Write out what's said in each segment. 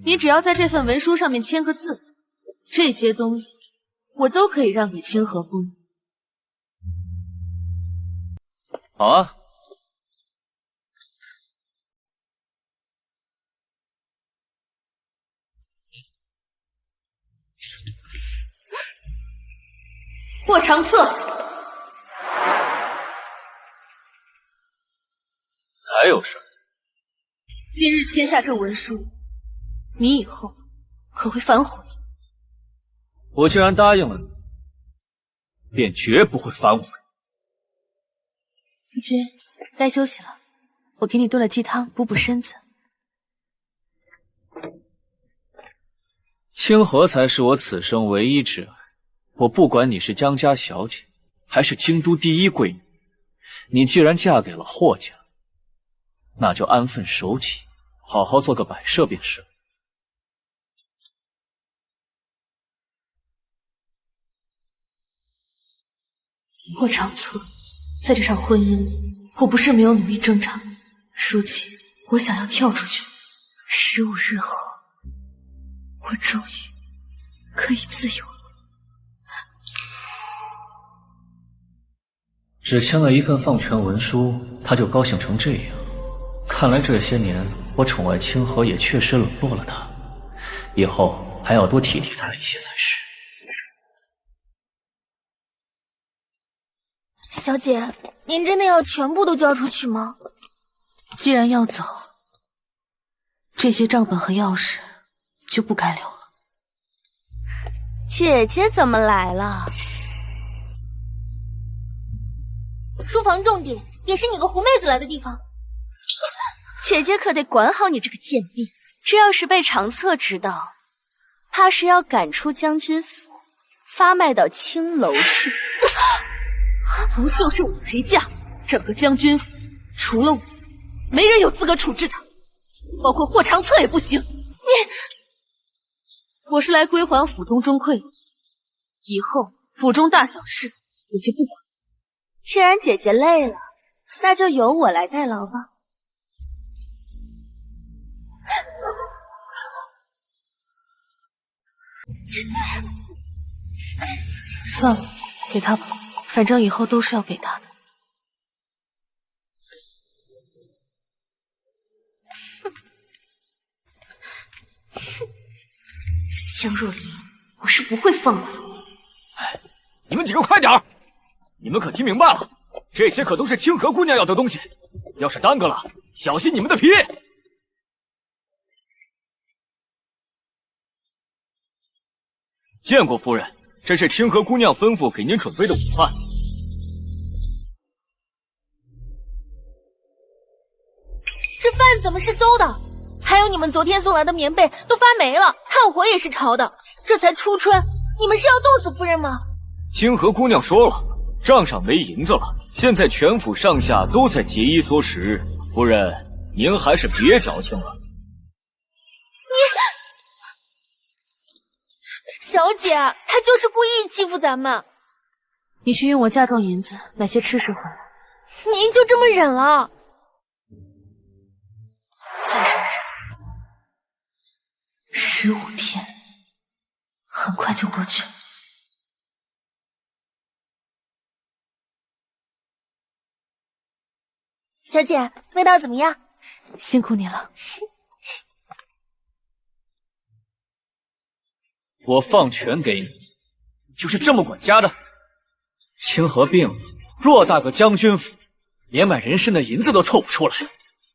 你只要在这份文书上面签个字，这些东西我都可以让给清河宫。好啊。霍长策，还有事？今日签下这文书，你以后可会反悔？我既然答应了你，便绝不会反悔。夫君，该休息了，我给你炖了鸡汤，补补身子。清河才是我此生唯一挚爱。我不管你是江家小姐，还是京都第一贵女，你既然嫁给了霍家，那就安分守己，好好做个摆设便是。霍长策，在这场婚姻里，我不是没有努力挣扎，如今我想要跳出去，15日后，我终于可以自由了。只签了一份放权文书，他就高兴成这样。看来这些年我宠爱清河也确实冷落了他，以后还要多体贴他一些才是。小姐，您真的要全部都交出去吗？既然要走，这些账本和钥匙就不该留了。姐姐怎么来了？书房重点也是你个狐妹子来的地方，姐姐可得管好你这个贱婢。这要是被长策知道，怕是要赶出将军府，发卖到青楼去。冯秀是我的陪嫁，整个将军府除了我，没人有资格处置她，包括霍长策也不行。我是来归还府中钟馗的，以后府中大小事我就不管。既然姐姐累了，那就由我来代劳吧。算了，给他吧，反正以后都是要给他的。江若琳，我是不会放过你。你们几个快点儿！你们可听明白了？这些可都是清河姑娘要的东西，要是耽搁了，小心你们的皮！见过夫人，这是清河姑娘吩咐给您准备的午饭。这饭怎么是馊的？还有你们昨天送来的棉被都发霉了，炭火也是潮的。这才初春，你们是要冻死夫人吗？清河姑娘说了，账上没银子了，现在全府上下都在节衣缩食，夫人您还是别矫情了。小姐，她就是故意欺负咱们。你去用我嫁妆银子买些吃食回来。您就这么忍了？再忍忍，15天，很快就过去了。小姐，味道怎么样？辛苦你了。我放权给你，就是这么管家的？清河病了，偌大个将军府，连买人参的银子都凑不出来，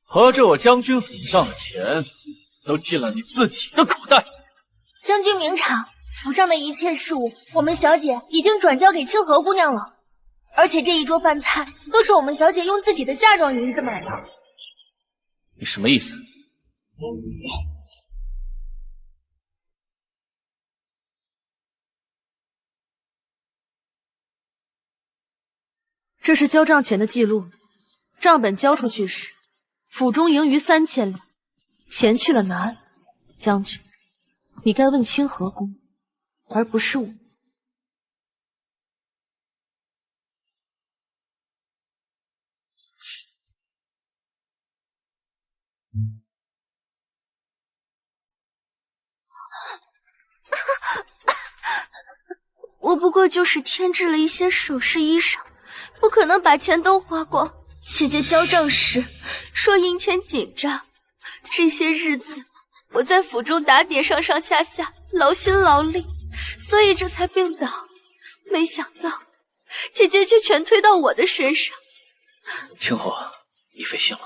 合着我将军府上的钱都进了你自己的口袋。将军明察，府上的一切事务，我们小姐已经转交给清河姑娘了，而且这一桌饭菜都是我们小姐用自己的嫁妆银子买的。你什么意思？这是交账前的记录，账本交出去时，府中盈余3000两，钱去了哪里？将军，你该问清河宫，而不是我。不过就是添置了一些首饰衣裳，不可能把钱都花光。姐姐交账时说银钱紧张，这些日子我在府中打点上上下下，劳心劳力，所以这才病倒。没想到姐姐却全推到我的身上。清河，你费心了。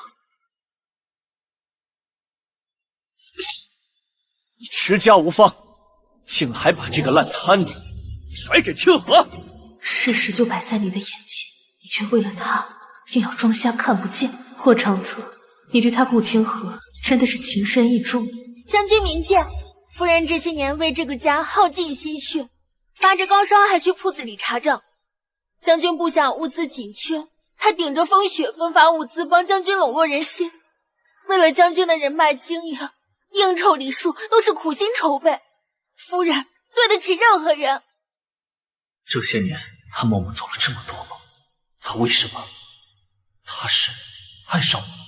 你持家无方，竟还把这个烂摊子甩给清河。事实就摆在你的眼前，你却为了他硬要装瞎看不见。霍长策，你对他顾清河真的是情深意重。将军明鉴，夫人这些年为这个家耗尽心血，发着高烧还去铺子里查账。将军部下物资紧缺，他顶着风雪分发物资，帮将军笼络人心。为了将军的人脉经营，应酬礼数都是苦心筹备。夫人对得起任何人。这些年他默默做了这么多吗？他为什么？他是爱上我了吗？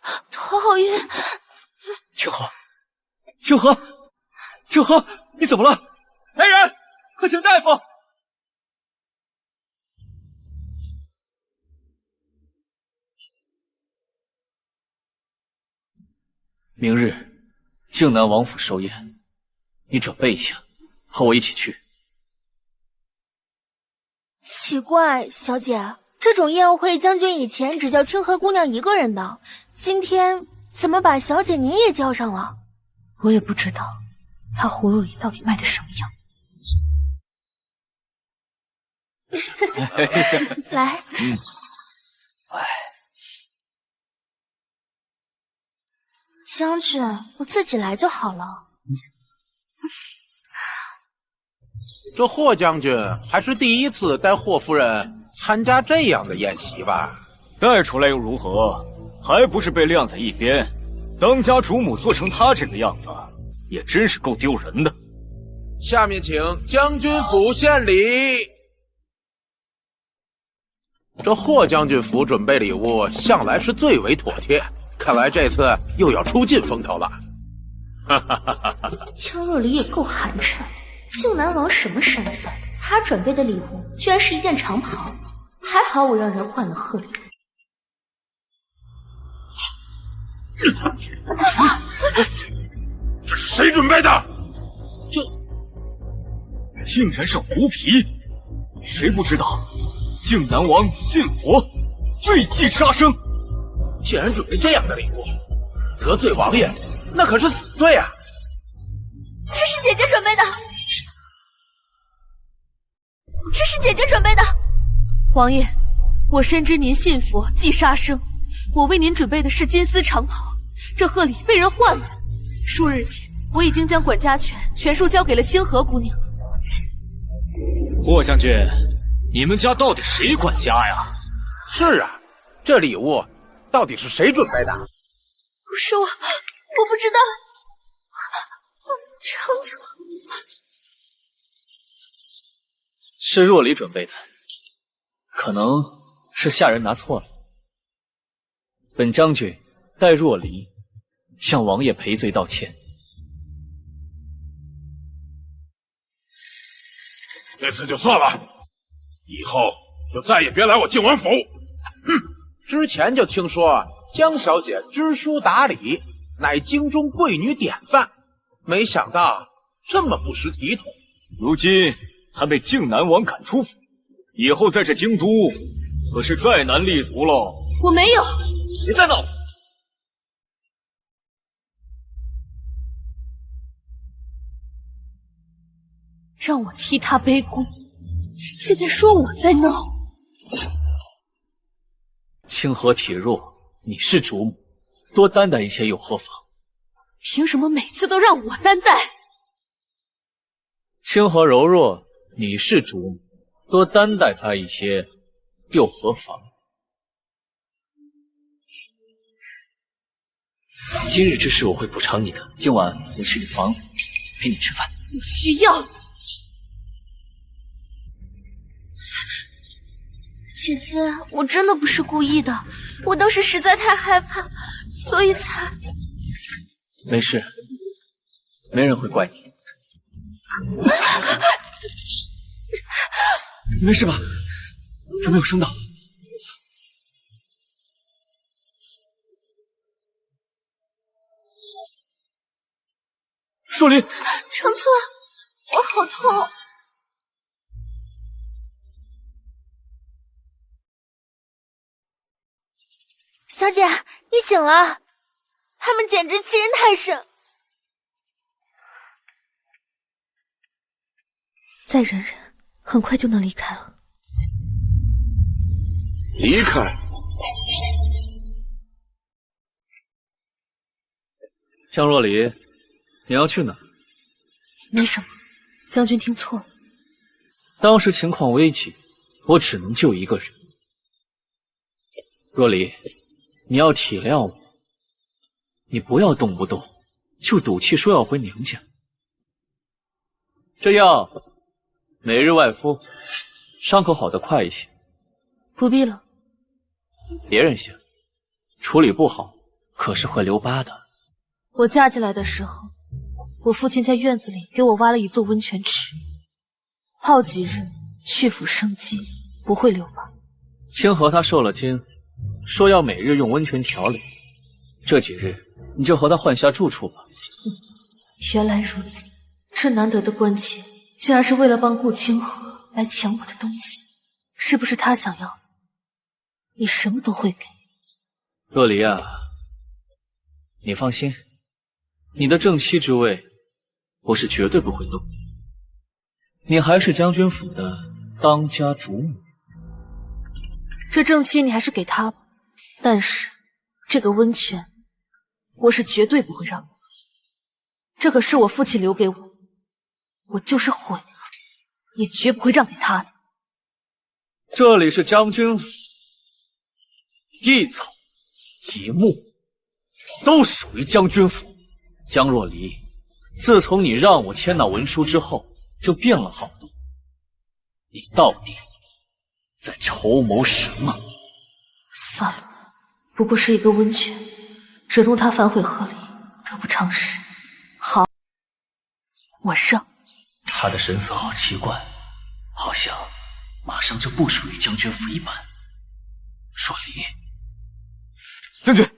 哎呀，头好晕！清河，清河，清河，你怎么了？来人，快请大夫！明日靖南王府寿宴，你准备一下，和我一起去。奇怪，小姐，这种宴会将军以前只叫清河姑娘一个人的，今天怎么把小姐您也叫上了？我也不知道他葫芦里到底卖的什么药。来，将军，我自己来就好了。这霍将军还是第一次带霍夫人参加这样的宴席吧？带出来又如何？还不是被晾在一边？当家主母做成他这个样子，也真是够丢人的。下面请将军府献礼。这霍将军府准备礼物向来是最为妥帖，看来这次又要出尽风头了。江若离也够寒碜，靖南王什么身份？他准备的礼物居然是一件长袍，还好我让人换了贺礼。这是谁准备的？这竟然是狐皮！谁不知道靖南王信佛，罪忌杀生，竟然准备这样的礼物，得罪王爷那可是死罪啊！这是姐姐准备的，这是姐姐准备的。王爷，我深知您信佛忌杀生，我为您准备的是金丝长袍，这贺礼被人换了。数日前，我已经将管家权全数交给了清河姑娘。霍将军，你们家到底谁管家呀？是啊，这礼物到底是谁准备的？不是我不知道。长策是若离准备的，可能是下人拿错了。本将军代若离向王爷赔罪道歉。这次就算了，以后就再也别来我靖王府。之前就听说江小姐知书达理，乃京中贵女典范，没想到这么不识体统。如今还被靖南王赶出府，以后在这京都可是再难立足喽。我没有，别再闹了！让我替他背锅，现在说我在闹。清河铁弱，你是主母，多担待一些又何妨？凭什么每次都让我担待？清河柔弱，你是主母，多担待她一些又何妨？今日之事我会补偿你的，今晚我去你房陪你吃饭。不需要。姐姐，我真的不是故意的，我当时实在太害怕，所以才……没事，没人会怪你。没事吧？有没有伤到？若离，长策，我好痛。小姐，你醒了！他们简直欺人太甚。再忍忍，很快就能离开了。离开？江若离，你要去哪儿？没什么，将军听错了。当时情况危急，我只能救一个人。若离，你要体谅我，你不要动不动就赌气说要回娘家。这样，每日外敷，伤口好得快一些。不必了。别人行，处理不好可是会留疤的。我嫁进来的时候，我父亲在院子里给我挖了一座温泉池，泡几日去腐生肌，不会留疤。清河他受了惊，说要每日用温泉调理，这几日你就和他换下住处吧。原来如此，这难得的关切，竟然是为了帮顾清河来抢我的东西，是不是他想要的？你什么都会给。若离啊，你放心，你的正妻之位，我是绝对不会动。你还是将军府的当家主母。这正妻你还是给他吧，但是这个温泉，我是绝对不会让你。这可是我父亲留给我，我就是毁了，也绝不会让给他的。这里是将军府，一草一木都属于将军府。江若离，自从你让我签那文书之后，就变了好多。你到底在筹谋什么？算了，不过是一个温泉，惹怒他反悔合理，得不偿失。好，我让。他的神色好奇怪，好像马上就不属于将军府一般。若离，将军，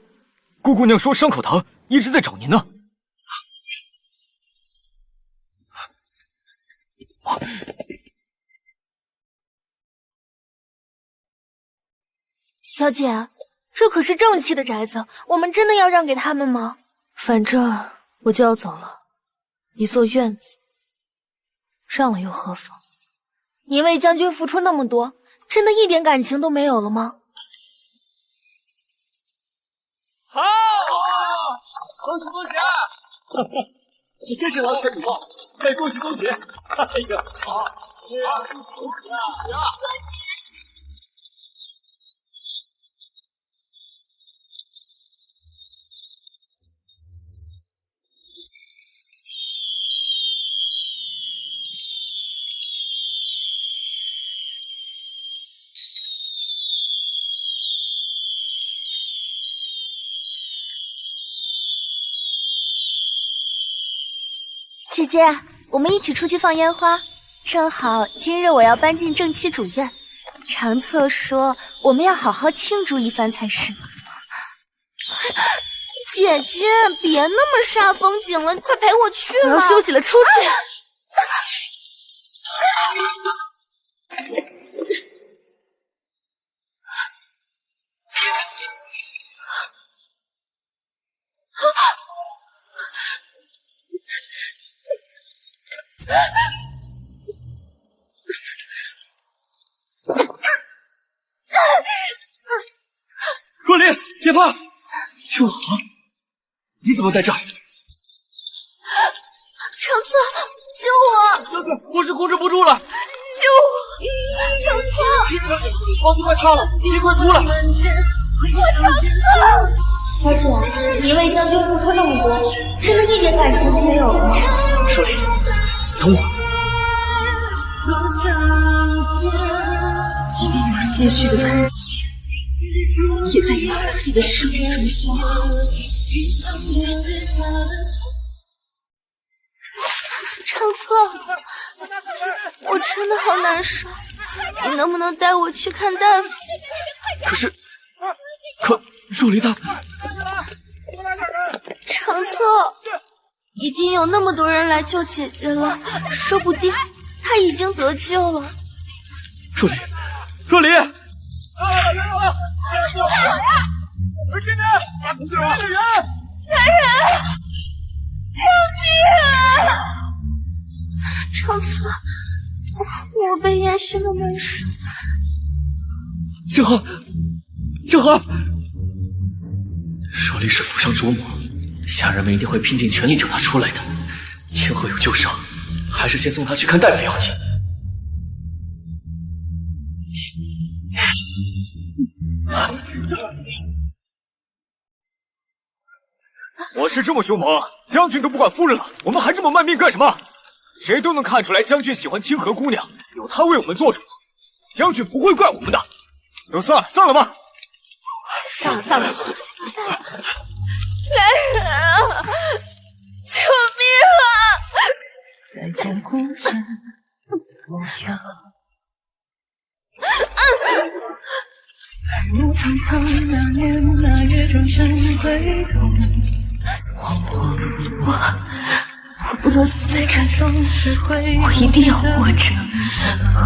顾姑娘说伤口疼，一直在找您呢。小姐，这可是正妻的宅子，我们真的要让给他们吗？反正我就要走了，一座院子，让了又何妨？您为将军付出那么多，真的一点感情都没有了吗？好，恭喜恭喜！你真是郎才女貌，再恭喜恭喜！哎呀，好，恭喜恭喜啊！恭喜！姐姐，我们一起出去放烟花。正好今日我要搬进正妻主院，长策说我们要好好庆祝一番才是。姐姐，别那么煞风景了，快陪我去吧。我要休息了，出去。若离，别怕！秋荷，你怎么在这儿？长策，救我！哥哥，我是控制不住了，救我！长策，房子快塌了，你快出来！长策，小姐，您为将军付出那么多，真的一点感情都没有了吗？若离，等我。即便有些许的感情，也在你自己的生命中消耗。长长策，我真的好难受，你能不能带我去看大夫？可若离他，长策，已经有那么多人来救姐姐了，说不定她已经得救了。若离！长策，我被烟熏得难受。清河，若离是府上主母，下人们一定会拼尽全力救她出来的。清河有旧伤，还是先送她去看大夫要紧。我是这么凶猛，将军都不管夫人了，我们还这么卖命干什么？谁都能看出来将军喜欢清河姑娘，有她为我们做主，将军不会怪我们的。都散了吧。散了！来人啊！救命啊！在江湖上我跳，路苍苍，那年那月转身归途。我不能死在这里，我一定要活着，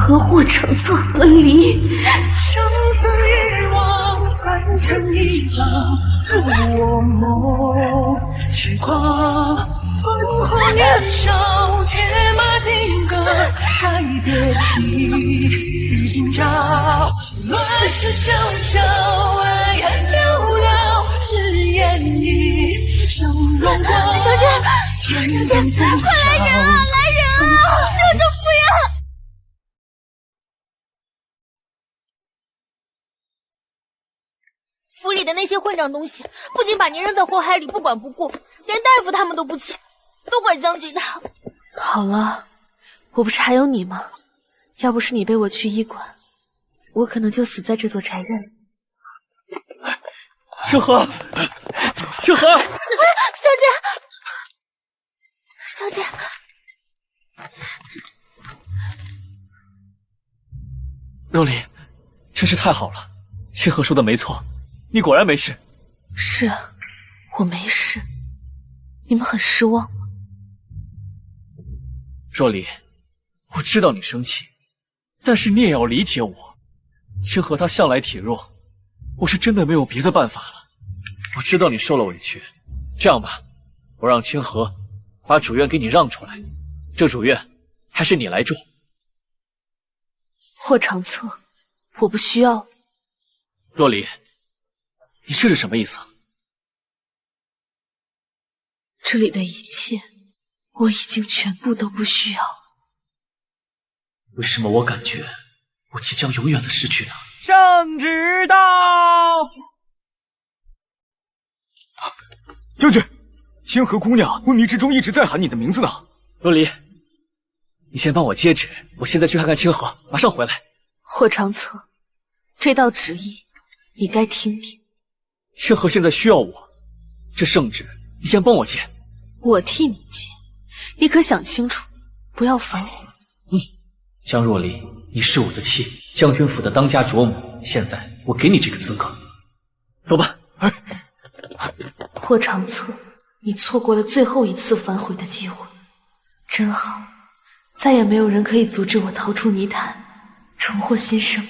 和霍长策和离。生死一往，换成一场入我梦。时光烽火年少，铁马金戈，再别起今朝。乱世萧萧，爱恨寥寥，誓言一生荣光。小姐，快来人啊！救救夫人！府里的那些混账东西，不仅把您扔在火海里不管不顾，连大夫他们都不请，都怪将军他。好了，我不是还有你吗？要不是你背我去医馆，我可能就死在这座宅院里。清河，小姐，若离，真是太好了。清河说的没错，你果然没事。是啊，我没事。你们很失望吗？若离，我知道你生气，但是你也要理解我。清河他向来体弱，我是真的没有别的办法了。我知道你受了委屈，这样吧，我让清河把主院给你让出来，这主院还是你来住。霍长策，我不需要。若离，你这是什么意思？这里的一切，我已经全部都不需要。为什么我感觉我即将永远的失去他？圣旨到！将军，清河姑娘昏迷之中一直在喊你的名字呢。若离，你先帮我接旨，我现在去看看清河，马上回来。霍长策，这道旨意你该听听。清河现在需要我，这圣旨你先帮我接。我替你接，你可想清楚，不要烦我。江若离，你是我的妻，将军府的当家主母，现在我给你这个资格，走吧。霍长策，你错过了最后一次反悔的机会，真好，再也没有人可以阻止我逃出泥潭，重获新生。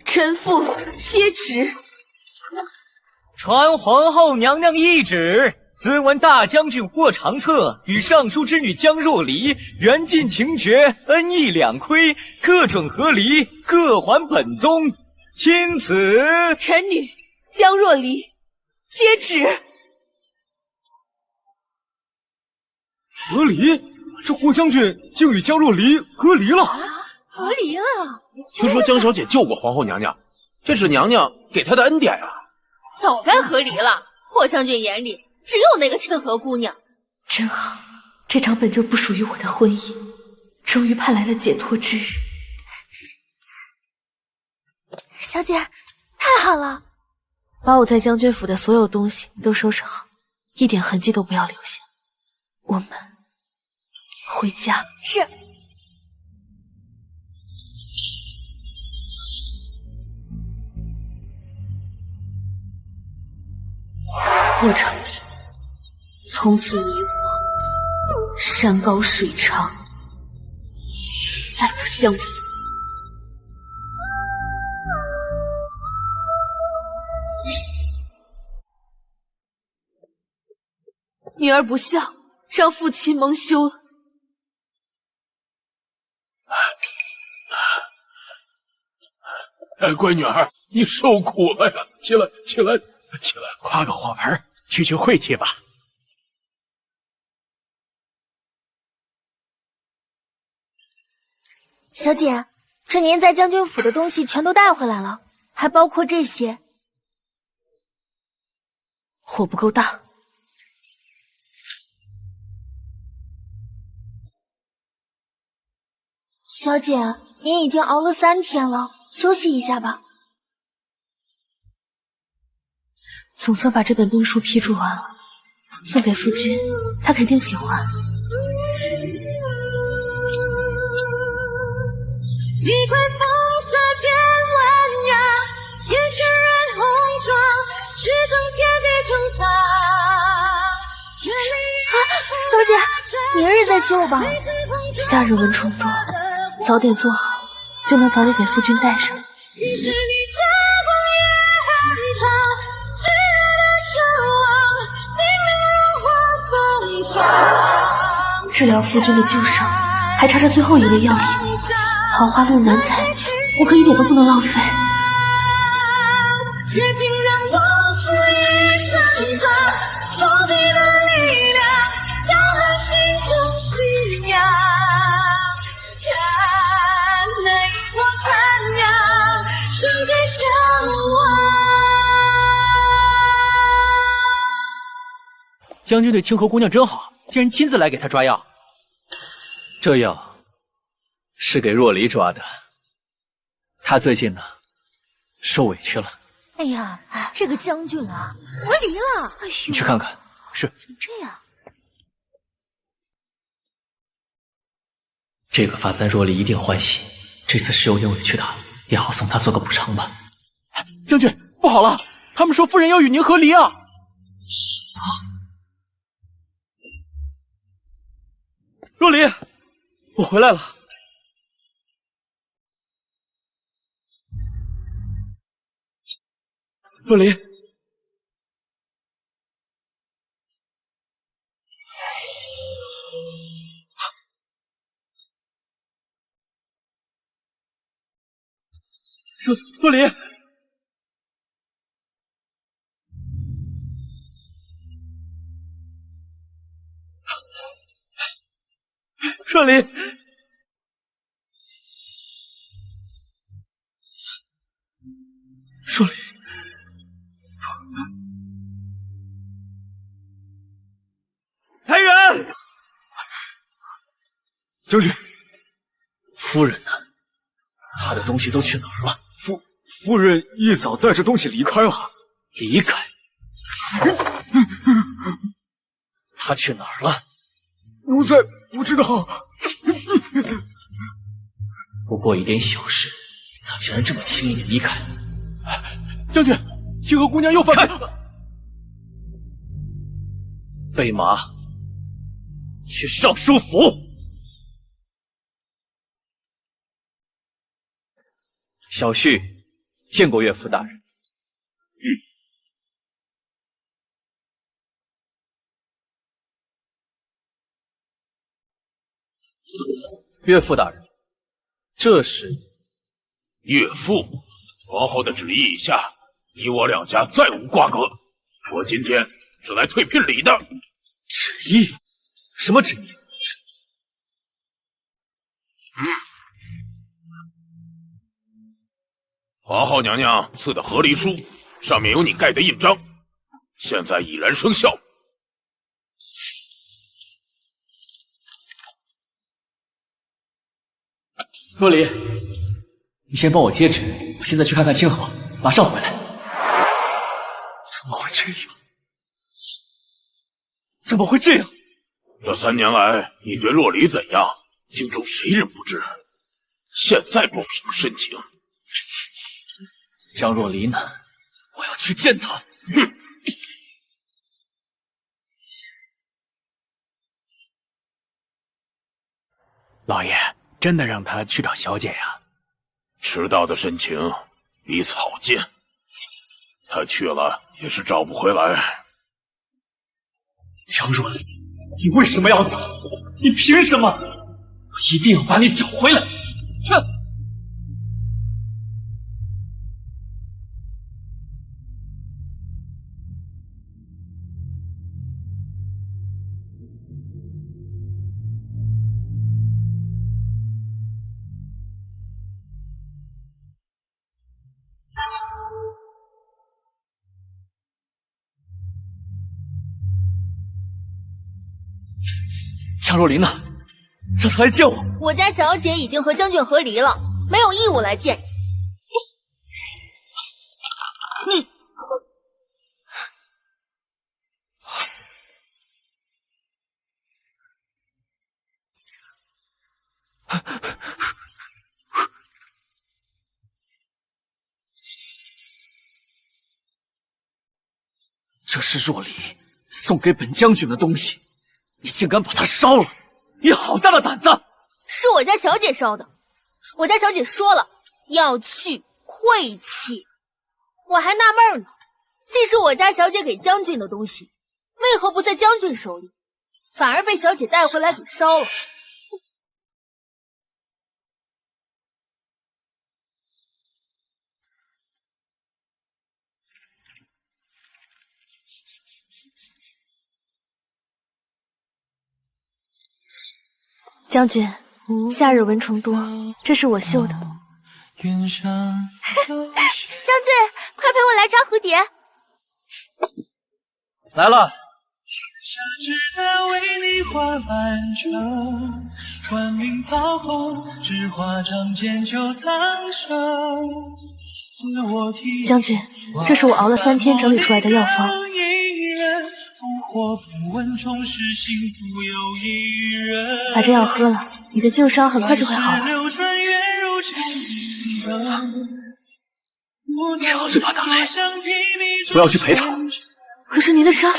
臣妇接旨。传皇后娘娘懿旨，兹闻大将军霍长策与尚书之女江若离缘尽情绝，恩义两亏，各准和离，各还本宗。钦此。臣女江若离接旨。和离？这霍将军竟与江若离和离了？和离了？听说江小姐救过皇后娘娘，这是娘娘给她的恩典啊。早该和离了。霍将军眼里只有那个清河姑娘。真好，这场本就不属于我的婚姻，终于盼来了解脱之日。小姐，太好了！把我在将军府的所有东西都收拾好，一点痕迹都不要留下。我们回家。是。霍长青，从此你我山高水长，再不相逢。女儿不孝，让父亲蒙羞了。闺女儿，你受苦了呀！起来，起来，起来！夸个火盆，去晦气吧。小姐，这您在将军府的东西全都带回来了，还包括这些。火不够大。小姐，您已经熬了3天了，休息一下吧。总算把这本兵书批注完了，送给夫君，他肯定喜欢。几块风沙千万呀，也许人红妆，织成天地成苍。小姐，明日再绣吧。夏日蚊虫多，早点做好，就能早点给夫君带上。即使你这光也很长，炙热的守望，定留荣华风霜。治疗夫君的旧伤，还差这最后一味药引。桃花路难采，我可一点都不能浪费。且请让我出一声唱，终极的力量，摇撼心中信仰。看那一抹残阳，盛开向往。将军对清河姑娘真好，竟然亲自来给她抓药。这药是给若离抓的，她最近呢受委屈了。哎呀，这个将军啊，无离了。哎呦，你去看看。是。怎么这样？这个发簪若离一定欢喜，这次是有点委屈她，也好送她做个补偿吧。将军，不好了，他们说夫人要与您和离啊！什么？若离，我回来了。若离，若离，若离，若离。来人！将军，夫人呢？她的东西都去哪儿了？夫人一早带着东西离开了。离开？她去哪儿了？奴才不知道。不过一点小事，她竟然这么轻易的离开。将军，清河姑娘又犯了。备马，去尚书府。小婿见过岳父大人。岳父大人，这是岳父，皇后的旨意已下，你我两家再无瓜葛。我今天是来退聘礼的。旨意？什么旨意？皇后娘娘赐的和离书，上面有你盖的印章，现在已然生效。若离，你先帮我接旨，我现在去看看清河，马上回来。怎么会这样？怎么会这样？这3年来，你对若离怎样，京中谁人不知？现在装什么深情？江若离呢？我要去见他。哼！老爷，真的让他去找小姐呀？迟到的深情，彼此好见。他去了也是找不回来。江若离，你为什么要走？你凭什么？我一定要把你找回来！哼！江若离呢？让他来见我。我家小姐已经和将军和离了，没有义务来见你。你，这是若离送给本将军的东西。你竟敢把它烧了！你好大的胆子！是我家小姐烧的，我家小姐说了要去晦气，我还纳闷呢，既是我家小姐给将军的东西，为何不在将军手里，反而被小姐带回来给烧了？将军，夏日蚊虫多，这是我绣的。将军，快陪我来抓蝴蝶。来了。夏至的为你花满城，冠名炮轰，纸花仗剑就藏身。将军，这是我熬了3天整理出来的药方。把这药喝了，你的旧伤很快就会好了。吃好嘴巴打雷，不要去陪他。可是您的伤……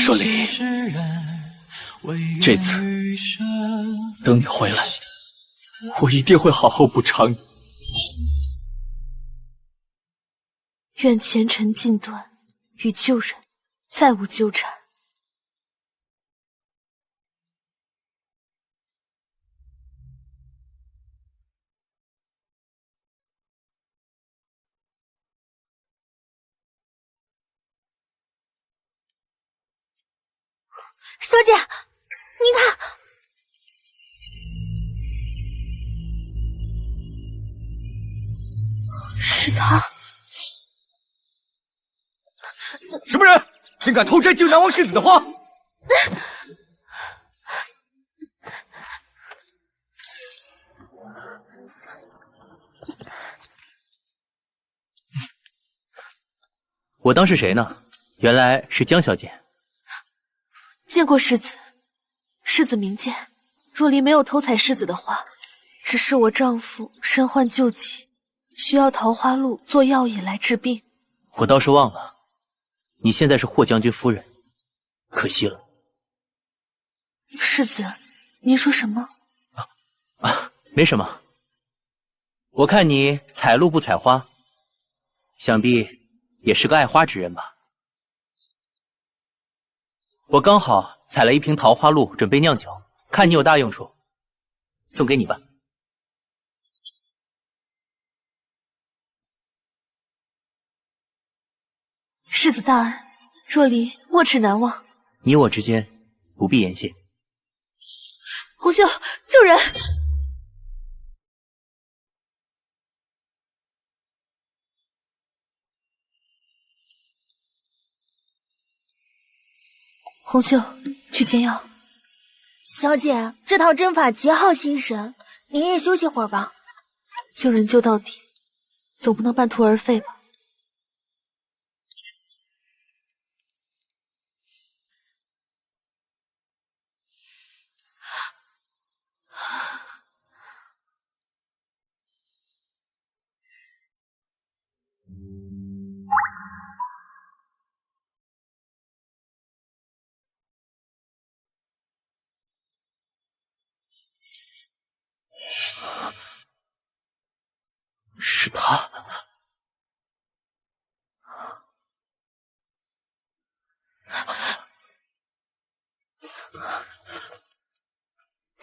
若离，这次等你回来，我一定会好好补偿你。愿前尘尽断，与旧人再无纠缠。小姐，您看，是他。什么人竟敢偷摘靖南王世子的花？我当是谁呢？原来是江小姐。见过世子，世子明鉴。若离没有偷采世子的花，只是我丈夫身患旧疾，需要桃花露做药引来治病。我倒是忘了，你现在是霍将军夫人，可惜了。世子，您说什么？没什么。我看你采露不采花，想必也是个爱花之人吧。我刚好采了一瓶桃花露，准备酿酒，看你有大用处，送给你吧。世子大恩，若离没齿难忘。你我之间不必言谢。红袖，救人！红袖，去煎药。小姐，这套针法极耗心神，您也休息会儿吧。救人救到底，总不能半途而废吧？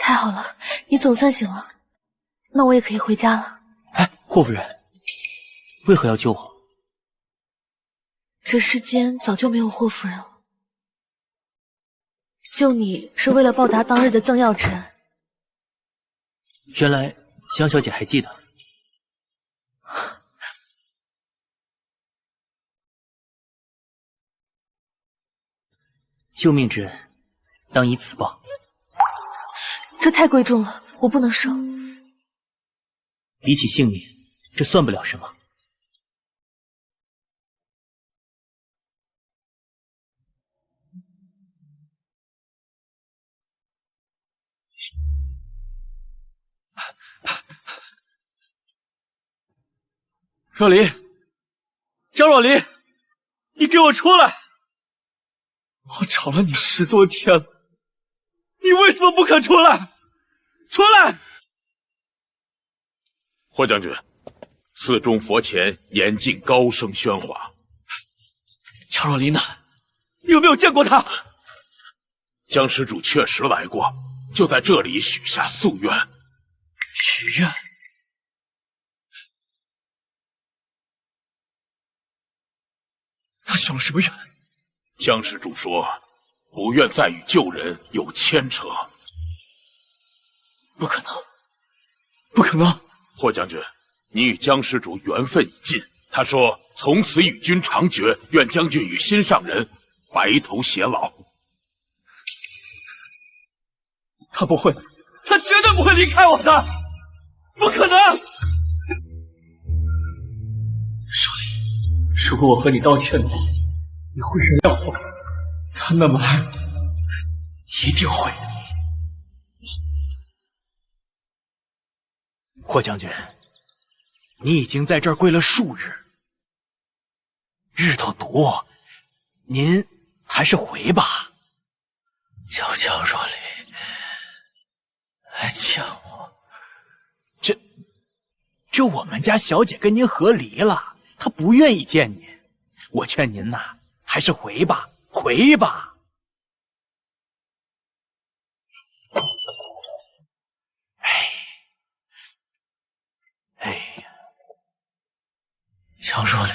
太好了，你总算醒了，那我也可以回家了。哎，霍夫人，为何要救我？这世间早就没有霍夫人了，救你是为了报答当日的赠药之恩。原来江小姐还记得。救命之恩，当以此报。这太贵重了，我不能收。比起性命，这算不了什么。若离，江若离，你给我出来！我找了你10多天了，你为什么不肯出来？出来！霍将军，寺中佛前严禁高声喧哗。江若离呢？你有没有见过他？江施主确实来过，就在这里许下夙愿。许愿？他许了什么愿？江施主说，不愿再与旧人有牵扯。不可能，不可能！霍将军，你与江施主缘分已尽。他说从此与君长绝，愿将军与心上人白头偕老。他不会，他绝对不会离开我的，不可能！少林，如果我和你道歉的话，你会原谅我，他那么爱我，一定会。霍将军，你已经在这儿跪了数日，日头毒，您还是回吧。叫江若离来见我。这我们家小姐跟您和离了，她不愿意见您。我劝您呐，还是回吧，回吧。哎呀，江若离，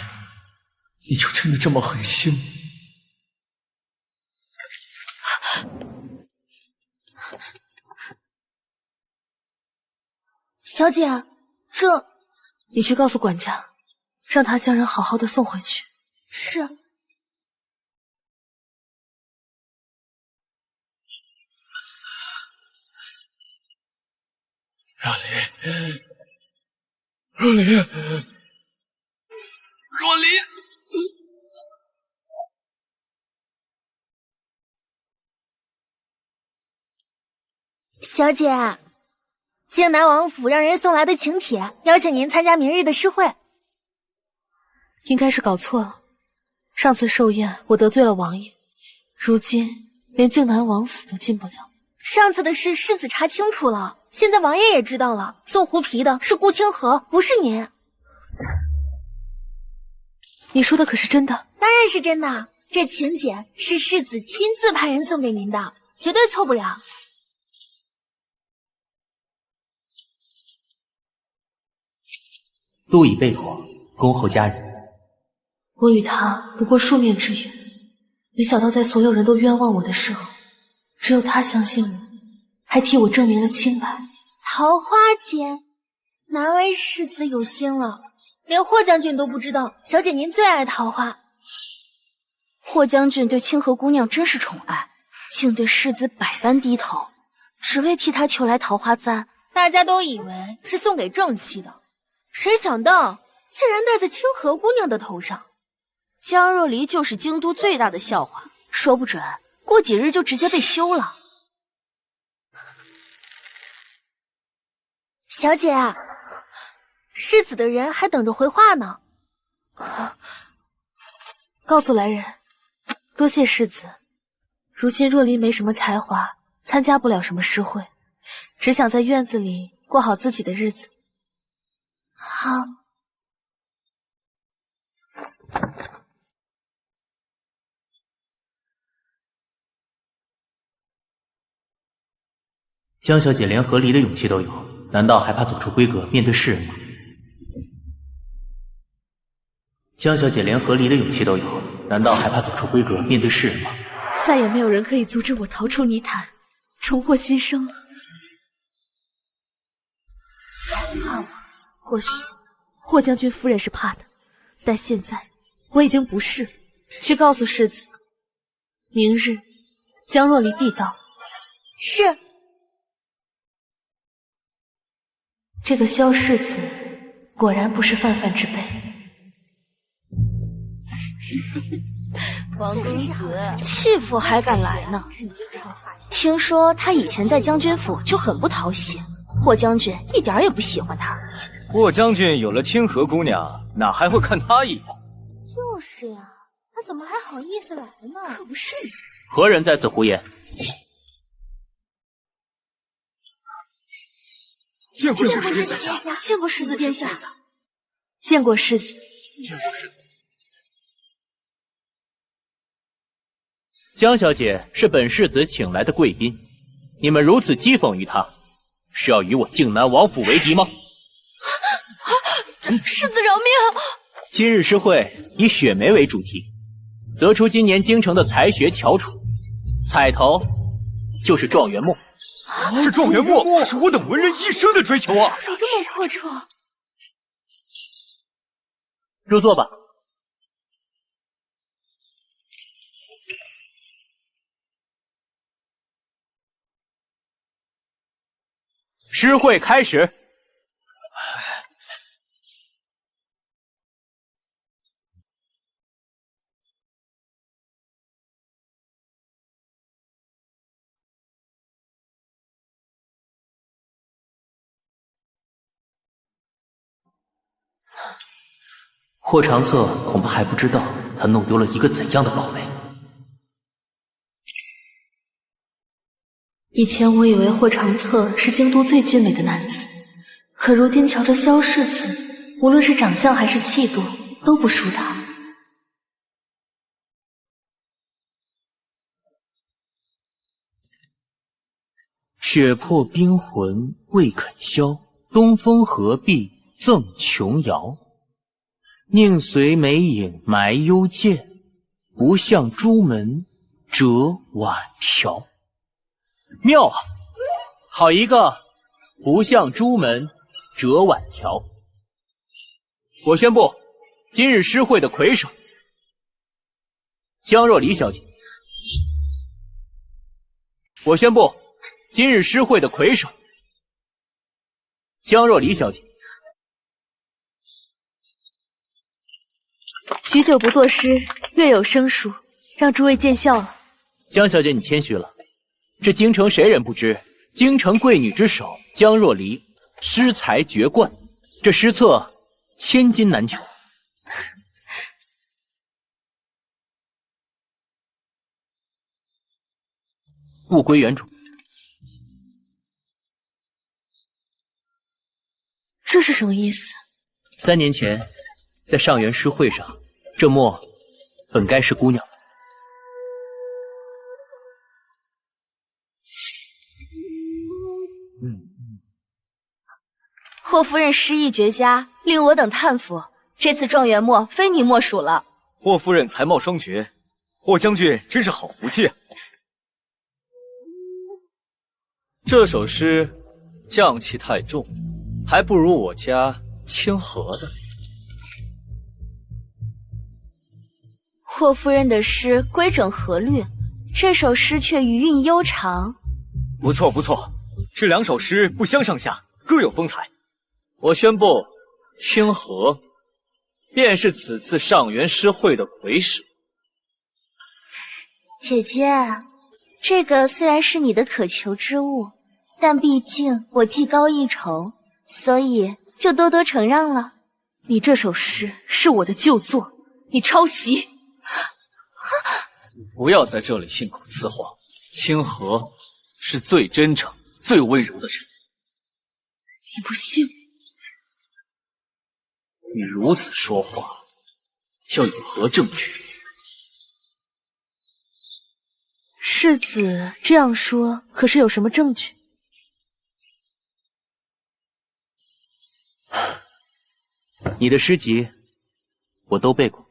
你就真的这么狠心？小姐，这……你去告诉管家，让他将人好好的送回去。是。若离，若离，若离！小姐，靖南王府让人送来的请帖，邀请您参加明日的诗会。应该是搞错了，上次寿宴我得罪了王爷，如今连靖南王府都进不了。上次的事世子查清楚了，现在王爷也知道了，送狐皮的是顾清河，不是您。你说的可是真的？当然是真的，这请柬是世子亲自派人送给您的，绝对错不了。路已备妥，恭候佳人。我与他不过数面之缘，没想到在所有人都冤枉我的时候，只有他相信我，还替我证明了清白。桃花间，难为世子有心了，连霍将军都不知道，小姐您最爱桃花。霍将军对清河姑娘真是宠爱，竟对世子百般低头，只为替她求来桃花簪。大家都以为是送给正妻的，谁想到竟然戴在清河姑娘的头上。江若离就是京都最大的笑话，说不准过几日就直接被休了。小姐，世子的人还等着回话呢。告诉来人，多谢世子。如今若离没什么才华，参加不了什么诗会，只想在院子里过好自己的日子。好。江小姐连和离的勇气都有，难道还怕走出闺阁面对世人吗？江小姐连和离的勇气都有，难道还怕走出闺阁面对世人吗？再也没有人可以阻止我逃出泥潭，重获新生了。怕我，或许霍将军夫人是怕的，但现在我已经不是。去告诉世子，明日江若离必到。是。这个萧世子果然不是泛泛之辈。王公子，弃妇还敢来呢？听说他以前在将军府就很不讨喜，霍将军一点也不喜欢他。霍将军有了清河姑娘，哪还会看他一眼？就是呀，他怎么还好意思来呢？可不是。何人在此胡言？见过世子殿下，见过世子殿下，见过世子，见过世子。江小姐是本世子请来的贵宾，你们如此讥讽于她，是要与我靖南王府为敌吗？世子饶命！今日诗会以雪梅为主题，择出今年京城的才学翘楚，彩头就是状元墨。这状元墨是我等文人一生的追求啊！手这么破彻，入座吧。诗会开始。霍长策恐怕还不知道他弄丢了一个怎样的宝贝。以前我以为霍长策是京都最俊美的男子，可如今瞧着萧世子，无论是长相还是气度，都不输他。雪破冰魂未肯消，东风何必赠琼瑶。宁随美影埋幽涧，不向朱门折晚条。妙啊，好一个不向朱门折晚条。我宣布，今日诗会的魁首江若离小姐。我宣布，今日诗会的魁首江若离小姐。许久不作诗，略有生疏，让诸位见笑了。江小姐，你谦虚了。这京城谁人不知，京城贵女之首江若离诗才绝冠，这诗册千金难求。物归原主。这是什么意思？3年前，在上元诗会上，这墨本该是姑娘的。霍夫人诗艺绝佳，令我等叹服。这次状元墨非你莫属了。霍夫人才貌双绝，霍将军真是好福气啊！这首诗匠气太重，还不如我家清河的。霍夫人的诗规整合律，这首诗却余韵悠长。不错不错，这2首诗不相上下，各有风采。我宣布，清河便是此次上元诗会的魁首。姐姐，这个虽然是你的渴求之物，但毕竟我技高一筹，所以就多多承让了。你这首诗是我的旧作，你抄袭！不要在这里信口雌黄。清河是最真诚、最温柔的人。你不信？你如此说话，要有何证据？世子这样说，可是有什么证据？你的诗集我都背过。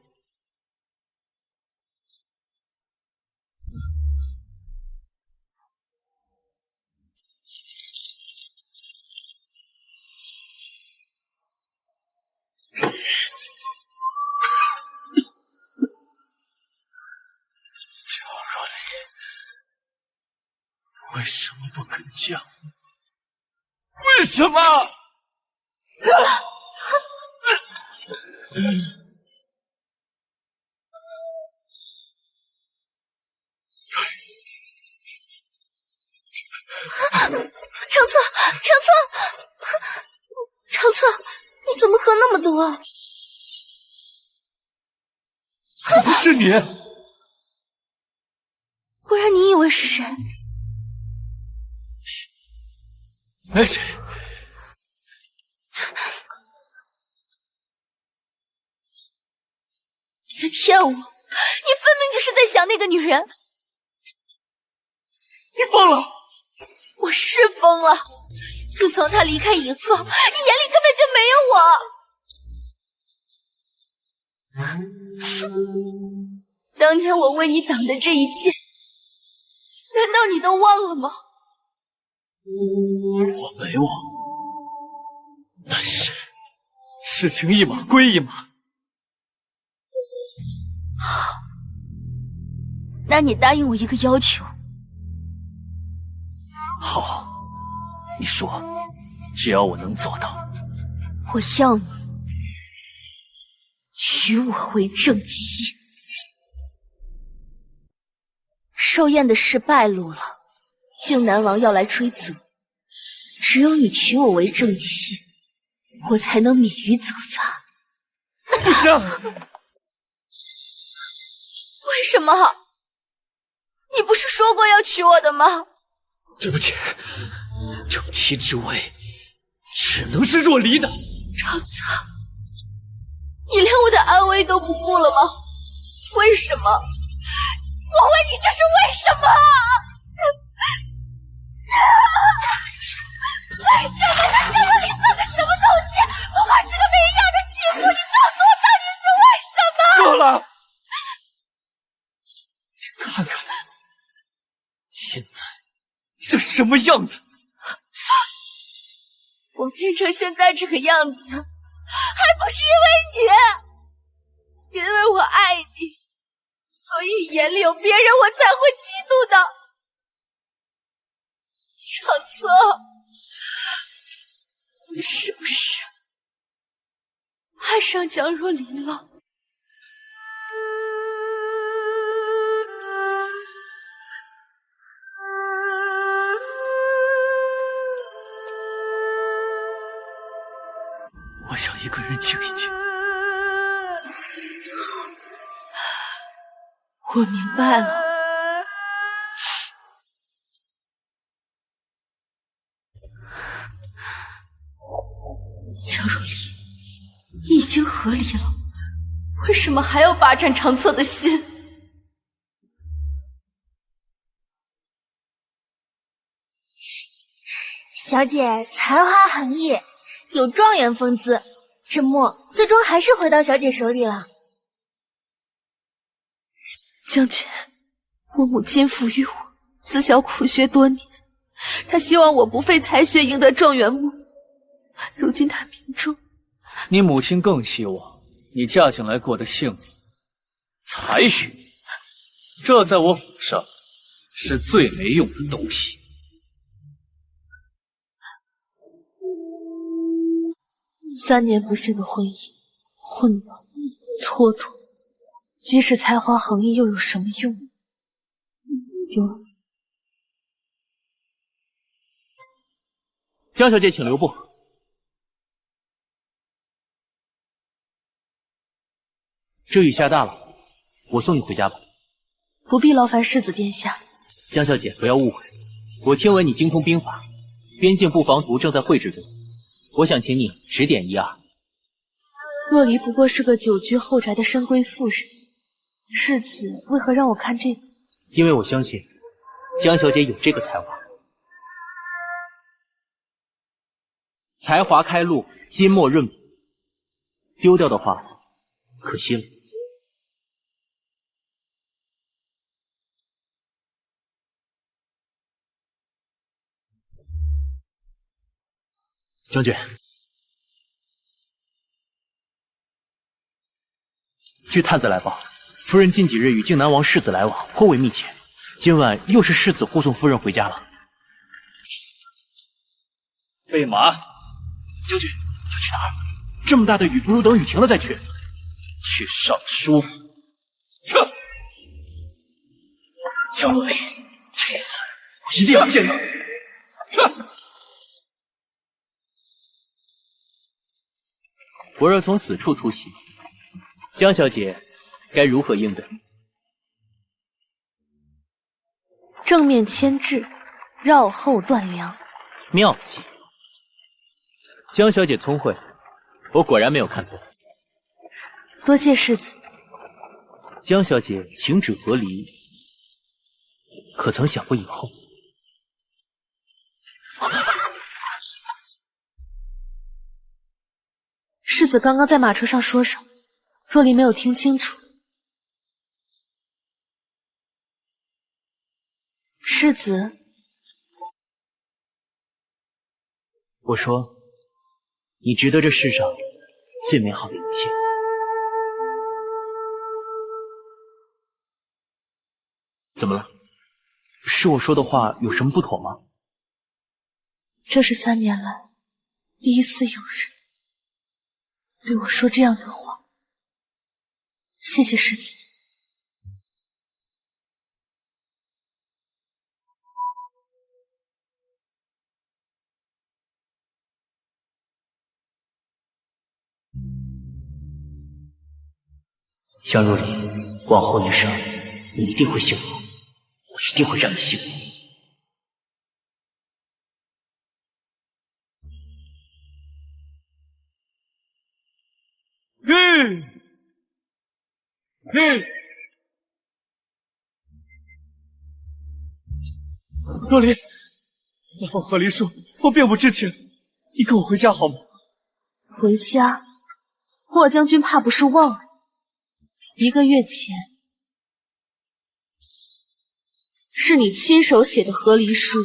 为什么不肯讲？为什么？长策，长策，你怎么喝那么多？怎么是你？不然你以为是谁？没谁。你在骗我！你分明就是在想那个女人。你疯了！我是疯了。自从她离开以后，你眼里根本就没有我。当年我为你挡的这一剑，难道你都忘了吗？我没忘，但是事情一码归一码。好，那你答应我一个要求。好，你说，只要我能做到。我要你娶我为正妻。寿宴的事败露了，靖南王要来追责，只有你娶我为正妻，我才能免于责罚。不行！为什么？你不是说过要娶我的吗？对不起，正妻之位只能是若离的。长策，你连我的安危都不顾了吗？为什么？我问你，这是为什么？为什么让张若离算个什么东西？不过是个没人要的继父，你告诉我到底是为什么？够了！看看现在这什么样子？我变成现在这个样子，还不是因为你？因为我爱你，所以眼里有别人，我才会嫉妒的。长策，你是不是爱上江若离了？我想一个人静一静。我明白了，江若离，你已经和离了，为什么还要霸占长策的心？小姐才华横溢，有状元风姿，这墨最终还是回到小姐手里了。将军，我母亲抚育我，自小苦学多年，她希望我不费才学赢得状元墨。如今她命中，你母亲更希望你嫁进来过得幸福。才学，这在我府上是最没用的东西。3年不幸的婚姻，混乱蹉跎，即使才华横溢，又有什么用呢？江小姐，请留步。这雨下大了，我送你回家吧。不必劳烦世子殿下。江小姐，不要误会，我听闻你精通兵法，边境布防图正在绘制中，我想请你指点一二。若离不过是个久居后宅的深闺妇人，世子为何让我看这个？因为我相信江小姐有这个才华。才华开路，金墨润笔，丢掉的话，可惜了。将军，据探子来报，夫人近几日与靖南王世子来往颇为密切，今晚又是世子护送夫人回家了。备马。将军，要去哪儿？这么大的雨，不如等雨停了再去。去尚书府。撤！江若离，这次我一定要见到你。撤！我若从此处突袭，江小姐该如何应对？正面牵制，绕后断粮。妙计。江小姐聪慧，我果然没有看错。多谢世子。江小姐情止和离，可曾想过以后？世子刚刚在马车上说什么？若离没有听清楚。世子，我说，你值得这世上最美好的一切。怎么了？是我说的话有什么不妥吗？这是3年来第一次有人对我说这样的话。谢谢世子。江若离，往后余生，你一定会幸福，我一定会让你幸福。若离，那封和离书我并不知情，你跟我回家好吗？回家？霍将军怕不是忘了，1个月前是你亲手写的和离书。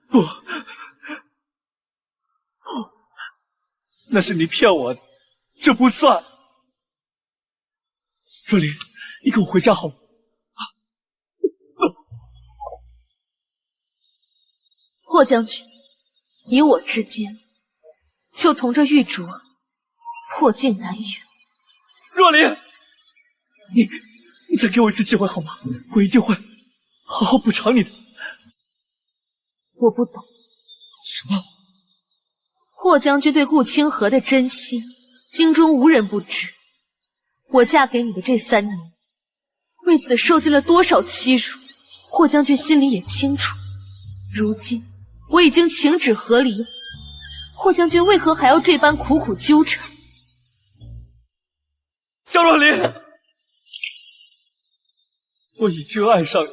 不，那是你骗我的，这不算。若离，你跟我回家好吗？霍将军，你我之间就同这玉镯，破镜难圆。若离，你再给我一次机会好吗？我一定会好好补偿你的。我不懂。什么？霍将军对顾清河的真心，京中无人不知。我嫁给你的这3年，为此受尽了多少欺辱，霍将军心里也清楚。如今我已经情止和离，霍将军为何还要这般苦苦纠缠？江若离，我已经爱上你。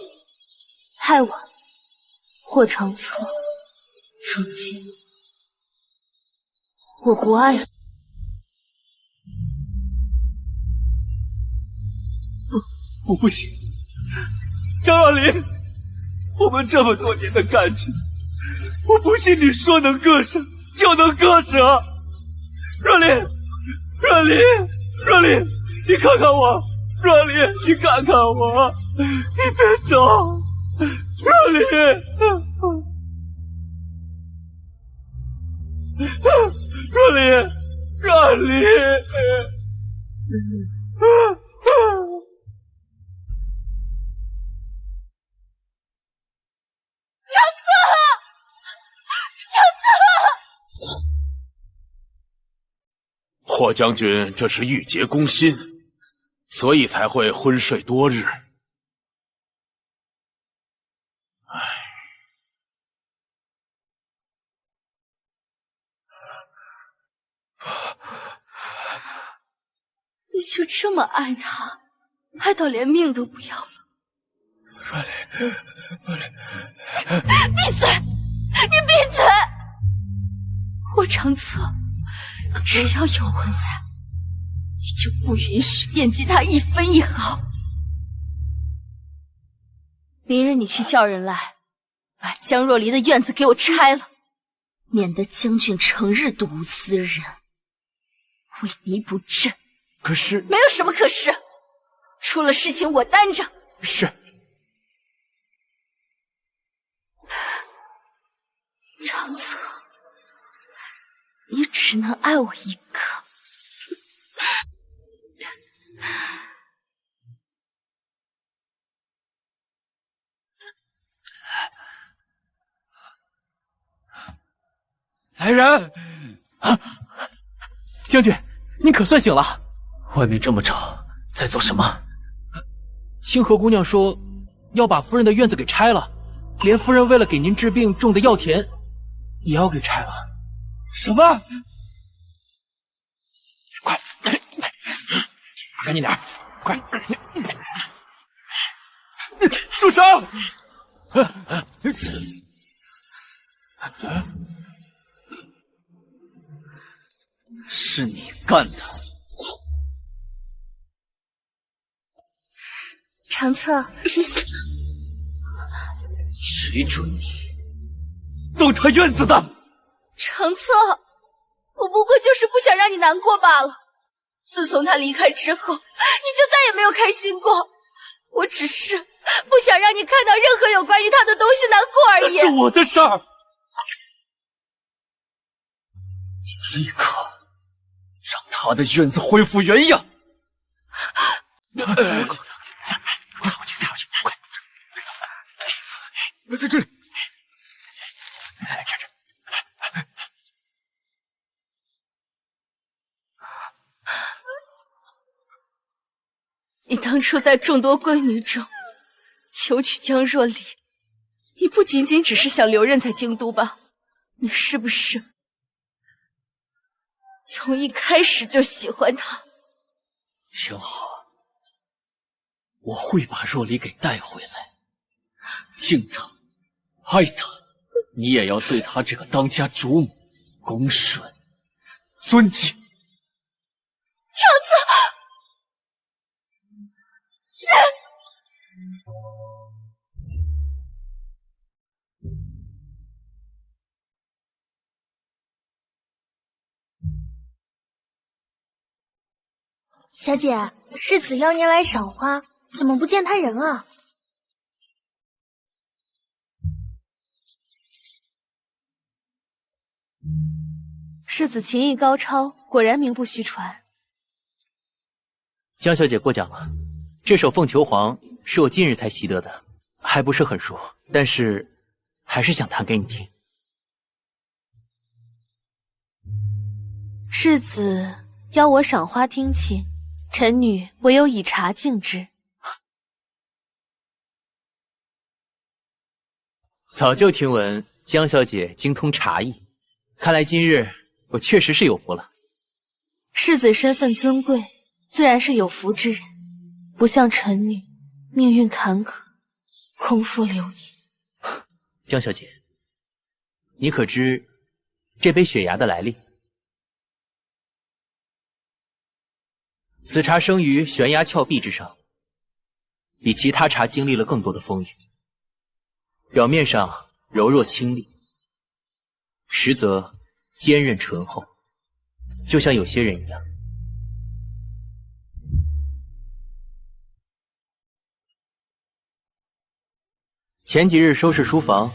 太晚，霍长策，如今我不爱了。我不行，江若离，我们这么多年的感情，我不信你说能割舍就能割舍。若离，若离，若离，你看看我，若离，你看看我，你别走，若离，若离，若离。霍将军这是郁结攻心，所以才会昏睡多日。你就这么爱他，爱到连命都不要了？若离，闭嘴！你闭嘴！霍长策，只要有我在，你就不允许惦记他一分一毫。明日你去叫人来，把江若离的院子给我拆了，免得将军成日睹物思人，萎靡不振。可是没有什么可是，出了事情我担着。是。长策，你只能爱我一个。来人！啊，将军，您可算醒了。外面这么吵，在做什么？清河姑娘说要把夫人的院子给拆了，连夫人为了给您治病种的药田也要给拆了。什么？快，赶紧点，快！住手！是你干的，长策，你想谁准你动他院子的？长策，我不过就是不想让你难过罢了。自从他离开之后，你就再也没有开心过。我只是不想让你看到任何有关于他的东西难过而已。那是我的事儿。你们立刻让他的院子恢复原样。快回去，快！在这里。你当初在众多闺女中求娶江若离，你不仅仅只是想留任在京都吧？你是不是从一开始就喜欢他？青河，我会把若离给带回来，敬她，爱她，你也要对她这个当家主母恭顺、尊敬。长策。小姐，世子邀您来赏花，怎么不见他人啊？世子琴艺高超，果然名不虚传。江小姐过奖了，这首《凤求凰》是我近日才习得的，还不是很熟，但是还是想弹给你听。世子邀我赏花听琴，臣女唯有以茶敬之。早就听闻江小姐精通茶艺，看来今日我确实是有福了。世子身份尊贵，自然是有福之人，不像臣女命运坎坷，空腹流离。江小姐，你可知这杯雪崖的来历？此茶生于悬崖峭壁之上，比其他茶经历了更多的风雨。表面上柔弱清丽，实则坚韧醇厚，就像有些人一样。前几日收拾书房，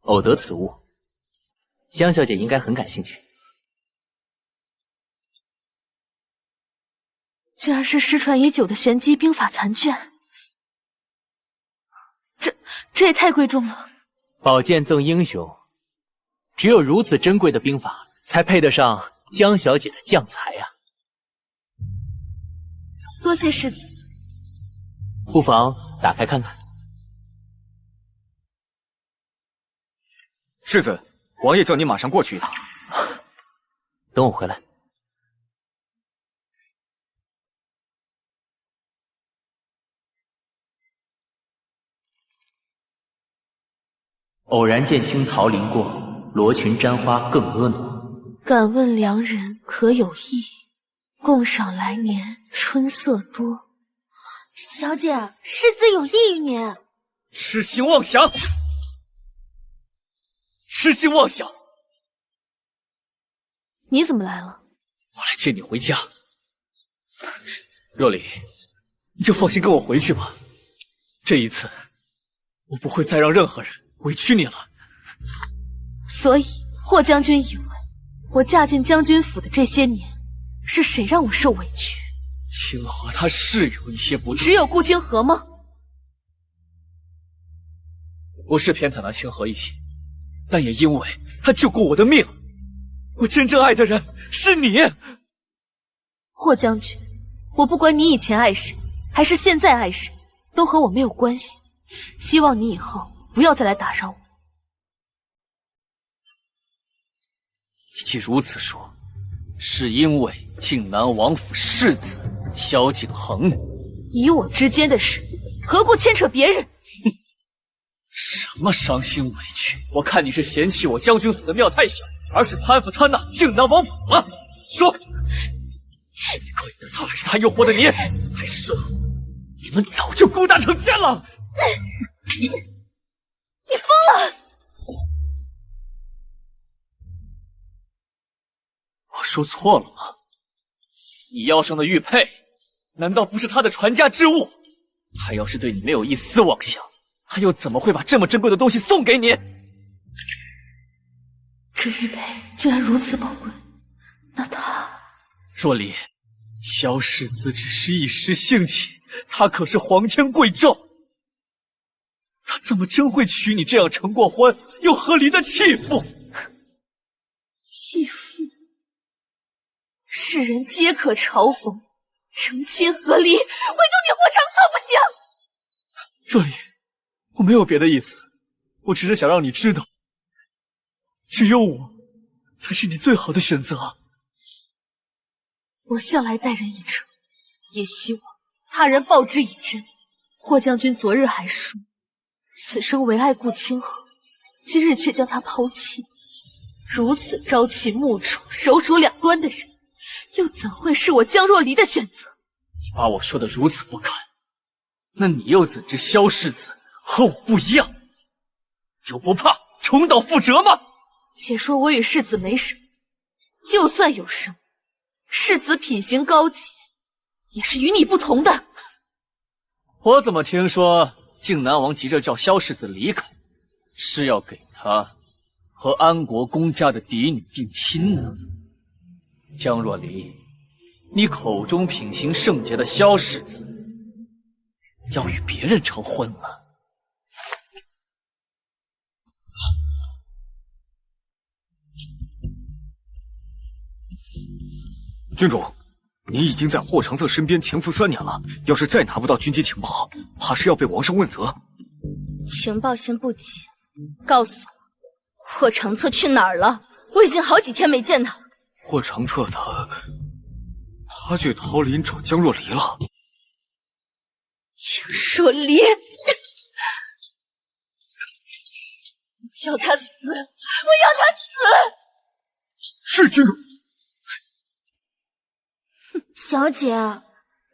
偶得此物，江小姐应该很感兴趣。竟然是失传已久的玄机兵法残卷，这也太贵重了。宝剑赠英雄，只有如此珍贵的兵法，才配得上江小姐的将才啊！多谢世子，不妨打开看看。世子，王爷叫你马上过去一趟。等我回来。偶然见青桃林过，罗裙沾花更婀娜。敢问良人可有意？共赏来年春色多。小姐，世子有意于您。痴心妄想！痴心妄想！你怎么来了？我来接你回家。若离，你就放心跟我回去吧。这一次，我不会再让任何人委屈你了。所以，霍将军以为我嫁进将军府的这些年，是谁让我受委屈？清河他是有一些不对，只有顾清河吗？不是偏袒了清河一些，但也因为他救过我的命。我真正爱的人是你，霍将军。我不管你以前爱谁，还是现在爱谁，都和我没有关系。希望你以后不要再来打扰我。你既如此说，是因为靖南王府世子萧景恒。以我之间的事，何故牵扯别人？什么伤心委屈？我看你是嫌弃我将军府的庙太小，而是攀附他那靖南王府了。说，是你勾引的他，还是他诱惑的你？还是说，你们早就勾搭成奸了？你疯了！我说错了吗？你腰上的玉佩，难道不是他的传家之物？他要是对你没有一丝妄想，他又怎么会把这么珍贵的东西送给你？这玉佩居然如此宝贵，那他……若离，萧世子只是一时兴起，他可是皇天贵胄，他怎么真会娶你这样成过婚又和离的弃妇？弃妇，世人皆可嘲讽，成亲和离，唯独你霍长策不行。若离，我没有别的意思，我只是想让你知道，只有我才是你最好的选择。我向来待人以诚，也希望他人报之以真。霍将军昨日还说，此生唯爱顾清河，今日却将他抛弃。如此朝秦暮楚、手鼠两端的人，又怎会是我江若离的选择？你把我说的如此不堪，那你又怎知萧世子和我不一样？就不怕重蹈覆辙吗？且说我与世子没什么，就算有什么，世子品行高洁，也是与你不同的。我怎么听说靖南王急着叫萧世子离开，是要给他和安国公家的嫡女定亲呢？江若离，你口中品行圣洁的萧世子，要与别人成婚了？郡主，你已经在霍长策身边潜伏3年了，要是再拿不到军机情报，怕是要被王上问责。情报先不急，告诉我，霍长策去哪儿了？我已经好几天没见他了。霍长策他去桃林找江若离了。江若离，我要他死！我要他死！是郡主。小姐，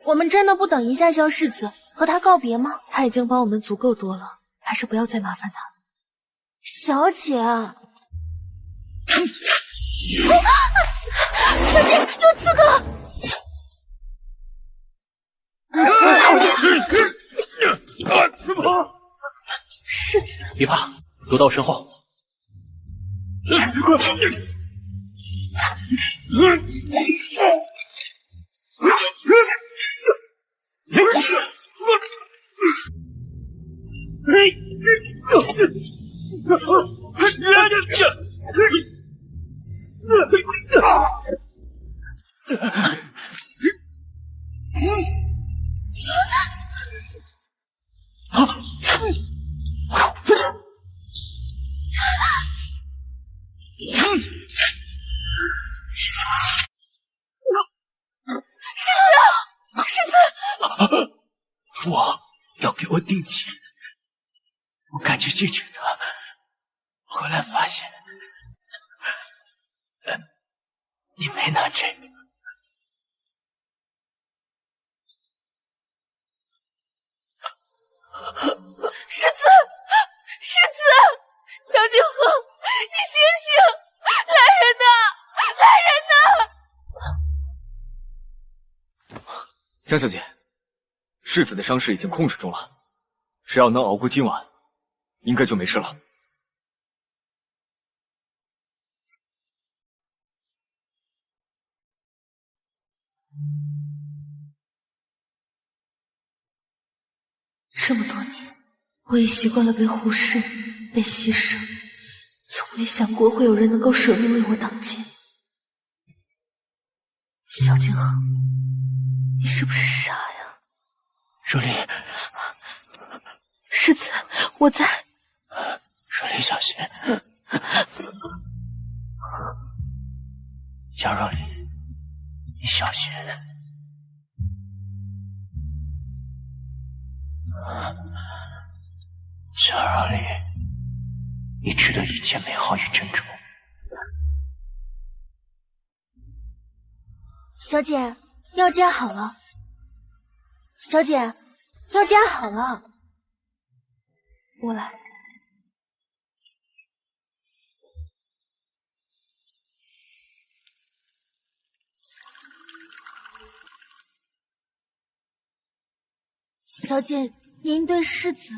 我们真的不等一下萧世子和他告别吗？他已经帮我们足够多了，还是不要再麻烦他。小姐，小姐有刺客！世子，别怕，躲到身后。我要给我定亲，我赶去拒绝他，回来发现你没拿这个。世子，世子，萧景恒，你醒醒！来人呐！来人呐！江小姐，世子的伤势已经控制住了，只要能熬过今晚，应该就没事了。这么多年，我已习惯了被忽视、被牺牲，从未想过会有人能够舍命为我挡箭。萧景恒，你是不是傻呀？若离，世子，我在。若离小心。江若离，你小心。江若离，你值得一切美好与珍重。小姐，药加好了。小姐，药加好了。我来。小姐，您对世子……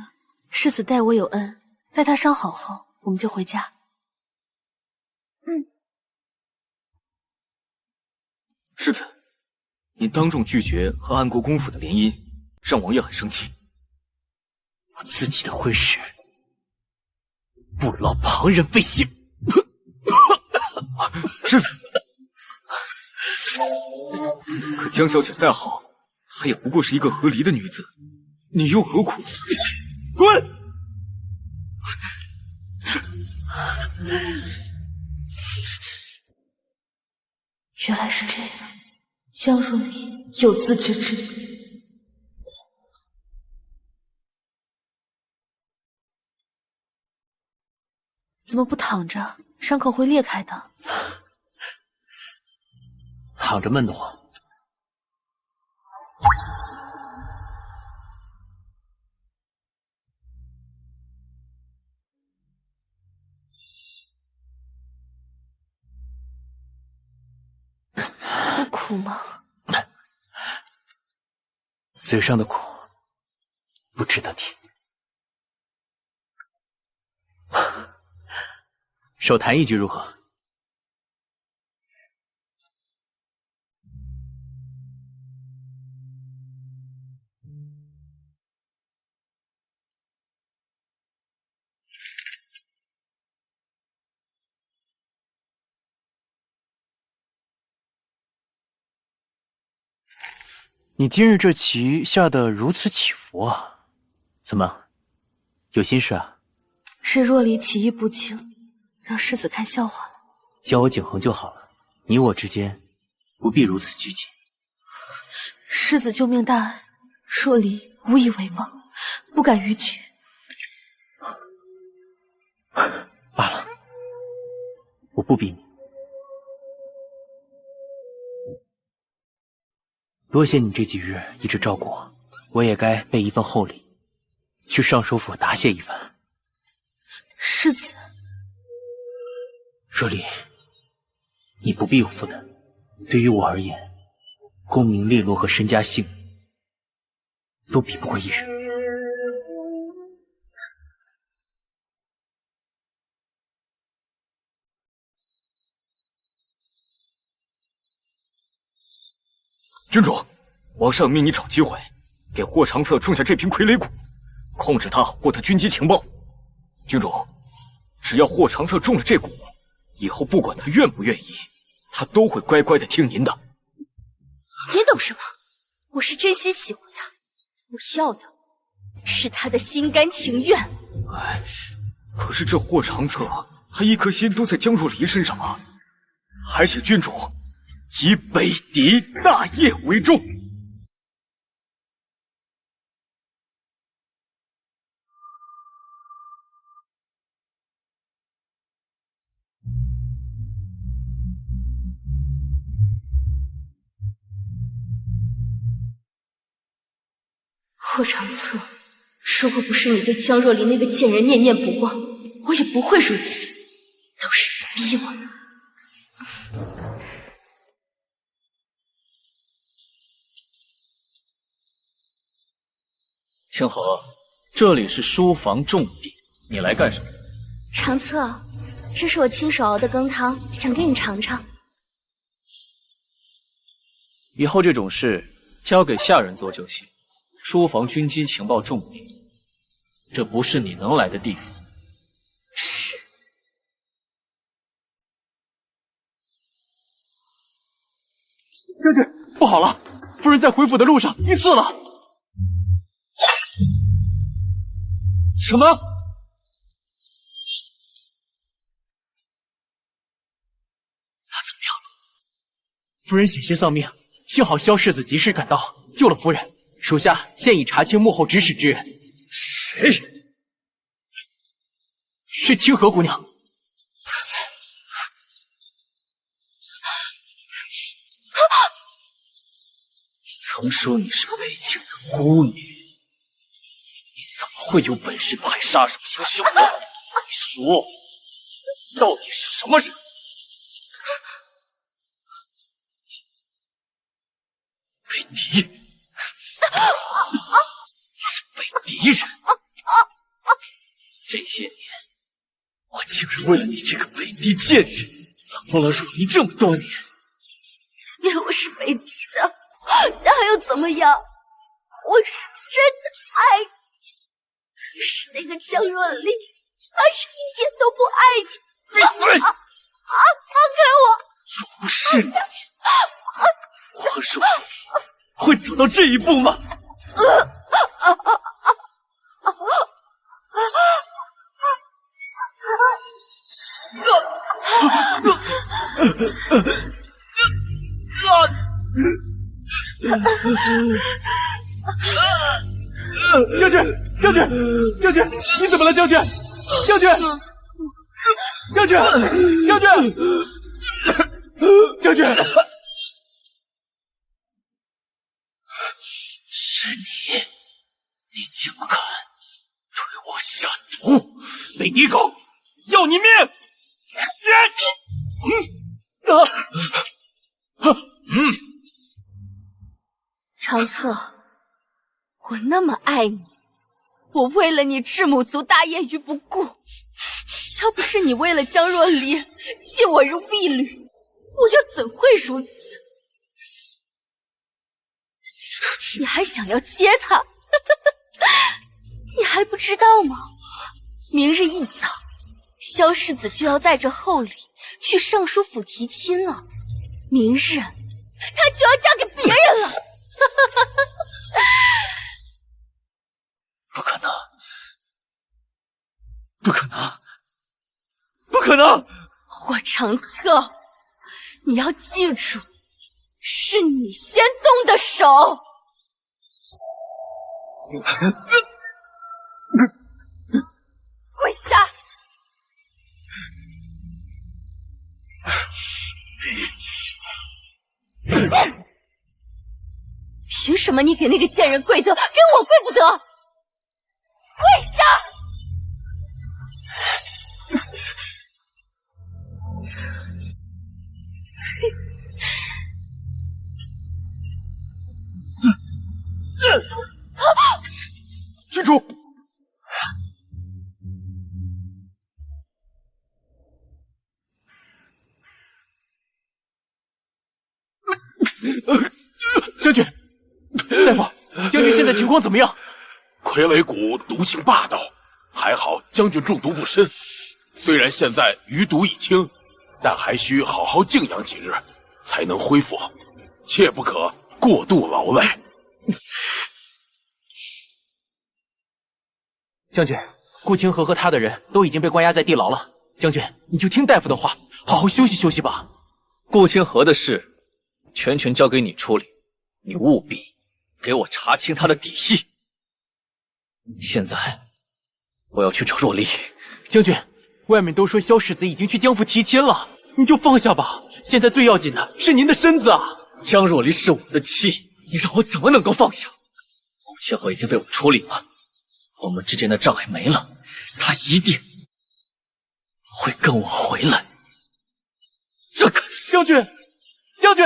世子待我有恩，待他伤好后，我们就回家。世子，你当众拒绝和安国公府的联姻，让王爷很生气。我自己的婚事，不劳旁人费心。世子，可江小姐再好，她也不过是一个和离的女子，你又何苦？滚！原来是这样，江若离有自知之明。怎么不躺着？伤口会裂开的。躺着闷得慌。不苦吗？嘴上的苦不值得提。手弹一局如何？你今日这棋下得如此起伏啊，怎么，有心事啊？是若离棋艺不精，让世子看笑话了。教我景恒就好了，你我之间不必如此拘谨。世子救命大恩，若离无以为报，不敢逾矩。罢了，我不逼你。多谢你这几日一直照顾我，我也该备一份厚礼，去尚书府答谢一番。世子，若离，你不必有负担。对于我而言，功名利禄和身家性命都比不过一人。郡主，王上命你找机会给霍长策种下这瓶傀儡蛊，控制他获得军机情报。郡主，只要霍长策中了这蛊，以后不管他愿不愿意，他都会乖乖的听您的。你懂什么？我是真心喜欢他，我要的是他的心甘情愿。哎，可是这霍长策他一颗心都在江若离身上啊，还请郡主以北狄大业为重。霍长策，如果不是你对江若离那个贱人念念不忘，我也不会如此。都是你逼我的。清河，这里是书房重地，你来干什么？长策，这是我亲手熬的羹汤，想给你尝尝。以后这种事交给下人做就行。书房军机情报重地，这不是你能来的地方。是。将军，不好了！夫人在回府的路上遇刺了。什么？他怎么样了？夫人险些丧命，幸好萧世子及时赶到，救了夫人。属下现已查清幕后指使之人。谁？是清河姑娘。你曾说你是北境的孤女，你怎么会有本事派杀手行凶？你说，你到底是什么人？北狄。你是北狄人，这些年我竟然为了你这个北狄贱人冷落了若离这么多年。因为我是北狄的，那又怎么样？我是真的爱你。可是那个江若离，他是一点都不爱你。闭嘴！放开我！若不是你，我和若离会走到这一步吗？将军，将军，将军，你怎么了，将军？将军，将军，将军，将军。是你，你竟敢对我下毒！北狄狗，要你命！长策，我那么爱你，我为了你置母族大业于不顾。要不是你为了江若离弃我如敝履，我又怎会如此？你还想要接他？你还不知道吗？明日一早，萧世子就要带着厚礼去尚书府提亲了。明日，他就要嫁给别人了。不可能！不可能！不可能！霍长策，你要记住，是你先动的手。跪下！凭什么你给那个贱人跪得，给我跪不得？跪下！郡主，将军，大夫，将军现在情况怎么样？傀儡蛊毒性霸道，还好将军中毒不深。虽然现在余毒已清，但还需好好静养几日，才能恢复，切不可过度劳累。将军，顾清河和他的人都已经被关押在地牢了。将军，你就听大夫的话，好好休息休息吧。顾清河的事，全交给你处理，你务必给我查清他的底细。现在，我要去找若离。将军，外面都说萧世子已经去江府提亲了，你就放下吧。现在最要紧的是您的身子啊！江若离是我的妻，你让我怎么能够放下？不清河已经被我处理了，我们之间的障碍没了，他一定会跟我回来。这个将军，将军！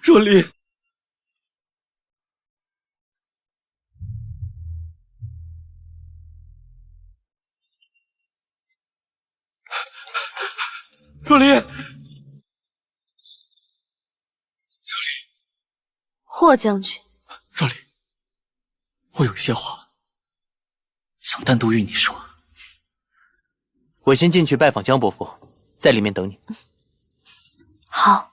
若离，若离，霍将军，若离，我有些话想单独与你说。我先进去拜访江伯父，在里面等你。好。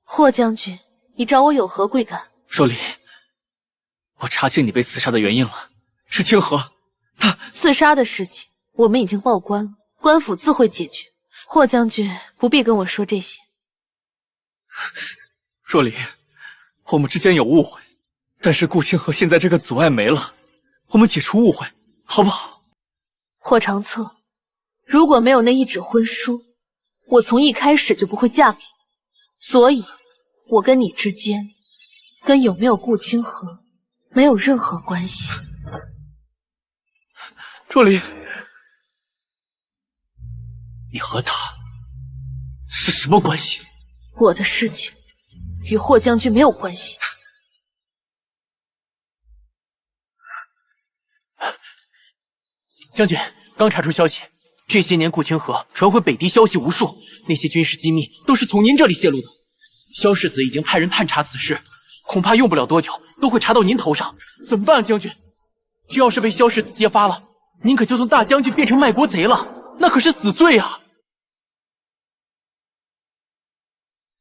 霍将军，你找我有何贵干？若离，我查清你被刺杀的原因了，是清河，他刺杀的事情我们已经报官了，官府自会解决。霍将军不必跟我说这些。若离，我们之间有误会，但是顾清河现在这个阻碍没了，我们解除误会，好不好？霍长策，如果没有那一纸婚书，我从一开始就不会嫁给你，所以我跟你之间跟有没有顾清河没有任何关系。若离，你和他是什么关系？我的事情与霍将军没有关系。将军，刚查出消息，这些年顾清河传回北狄消息无数，那些军事机密都是从您这里泄露的。萧世子已经派人探查此事，恐怕用不了多久都会查到您头上。怎么办啊，将军？这要是被萧世子揭发了，您可就从大将军变成卖国贼了，那可是死罪啊！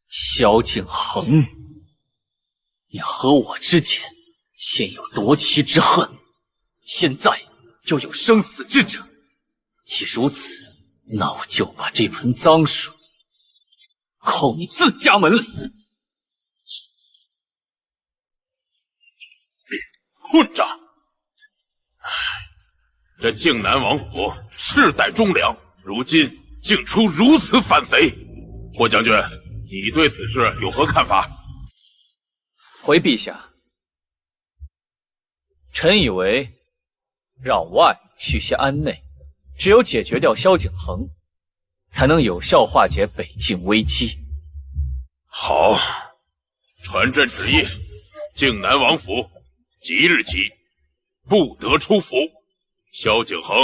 萧景恒，你和我之间现有夺妻之恨，现在又有生死之争。既如此，那我就把这盆脏水扣你自家门里。混账！这靖南王府世代忠良，如今竟出如此反贼。霍将军，你对此事有何看法？回陛下，臣以为攘外续些安内，只有解决掉萧景恒，才能有效化解北境危机。好，传朕旨意，靖南王府即日起不得出府，萧景恒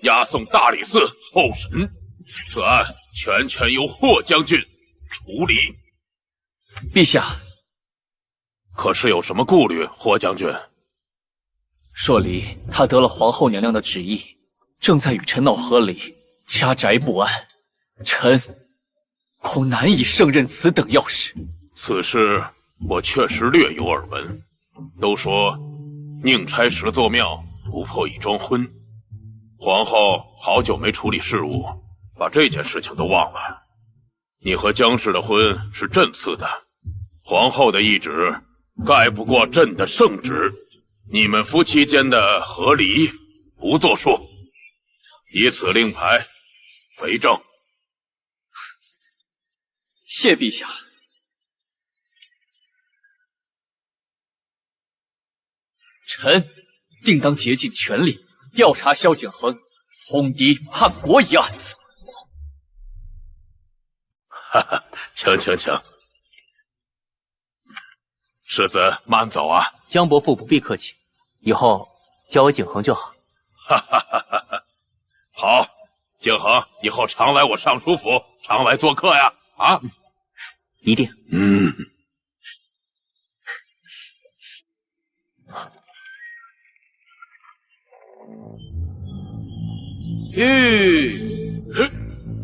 押送大理寺候审，此案全由霍将军处理。陛下，可是有什么顾虑，霍将军？若离他得了皇后娘娘的旨意，正在与臣闹和离，家宅不安，臣恐难以胜任此等要事。此事我确实略有耳闻，都说宁拆10座庙，突破1桩婚。皇后好久没处理事务，把这件事情都忘了。你和江氏的婚是朕赐的，皇后的懿旨盖不过朕的圣旨。你们夫妻间的和离不作数，以此令牌为证。谢陛下。臣定当竭尽全力调查萧景恒通敌叛国一案。哈哈，请。世子慢走啊。江伯父不必客气，以后叫我景恒就好。哈哈，好，景恒以后常来我尚书府，常来做客呀。啊，一定。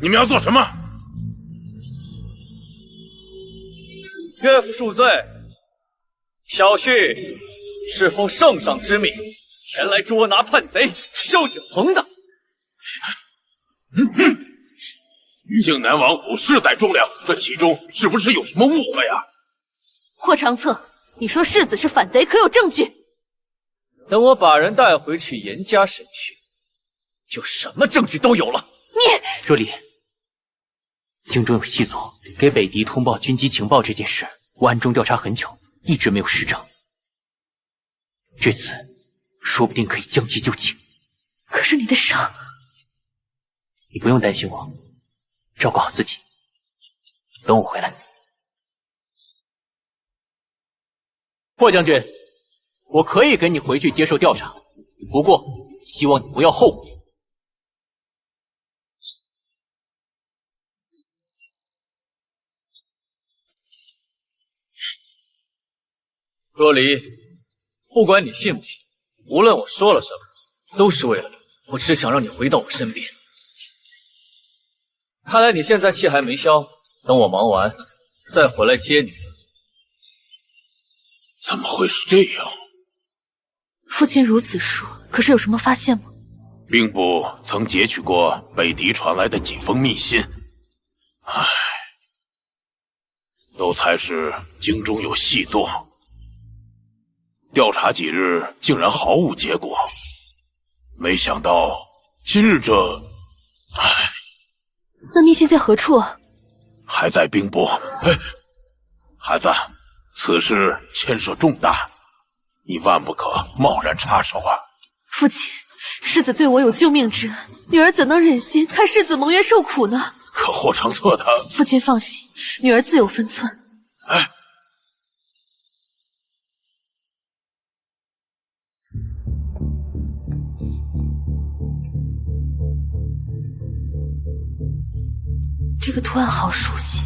你们要做什么？岳父恕罪，小婿是奉圣上之命前来捉拿叛贼萧景恒的。靖南王府世代忠良，这其中是不是有什么误会啊？霍长策，你说世子是反贼，可有证据？等我把人带回去严加审讯，就什么证据都有了。你若离，京中有细作给北狄通报军机情报这件事，我暗中调查很久，一直没有实证。这次说不定可以将计就计。可是你的伤，你不用担心我，照顾好自己。等我回来。霍将军，我可以跟你回去接受调查，不过希望你不要后悔。若离，不管你信不信，无论我说了什么，都是为了你。我只想让你回到我身边。看来你现在气还没消，等我忙完再回来接你。怎么会是这样？父亲如此说，可是有什么发现吗？兵部曾截取过北狄传来的几封密信，唉，都猜是京中有细作。调查几日，竟然毫无结果。没想到今日这……唉，那密信在何处啊？还在兵部。哎，孩子，此事牵涉重大，你万不可贸然插手啊！父亲，世子对我有救命之恩，女儿怎能忍心看世子蒙冤受苦呢？可霍长策他……父亲放心，女儿自有分寸。哎。这个图案好熟悉，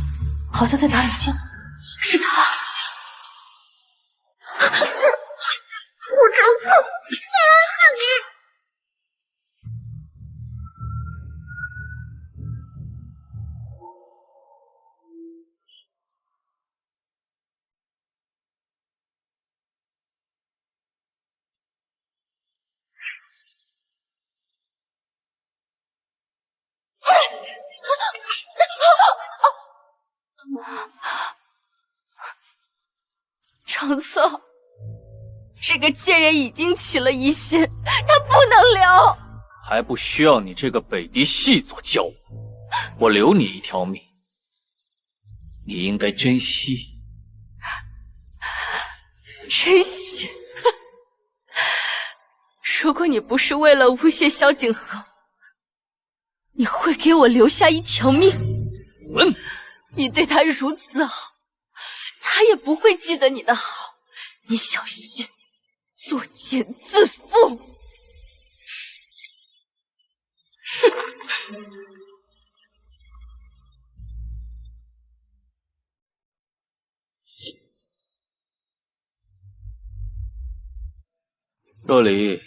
好像在哪里见过。是他，我长策，长策，这个贱人已经起了疑心，他不能留。还不需要你这个北狄细作教我，我留你一条命，你应该珍惜。珍惜？如果你不是为了诬陷萧景恒，你会给我留下一条命？滚！你对他如此好，他也不会记得你的好，你小心作茧自缚。若离，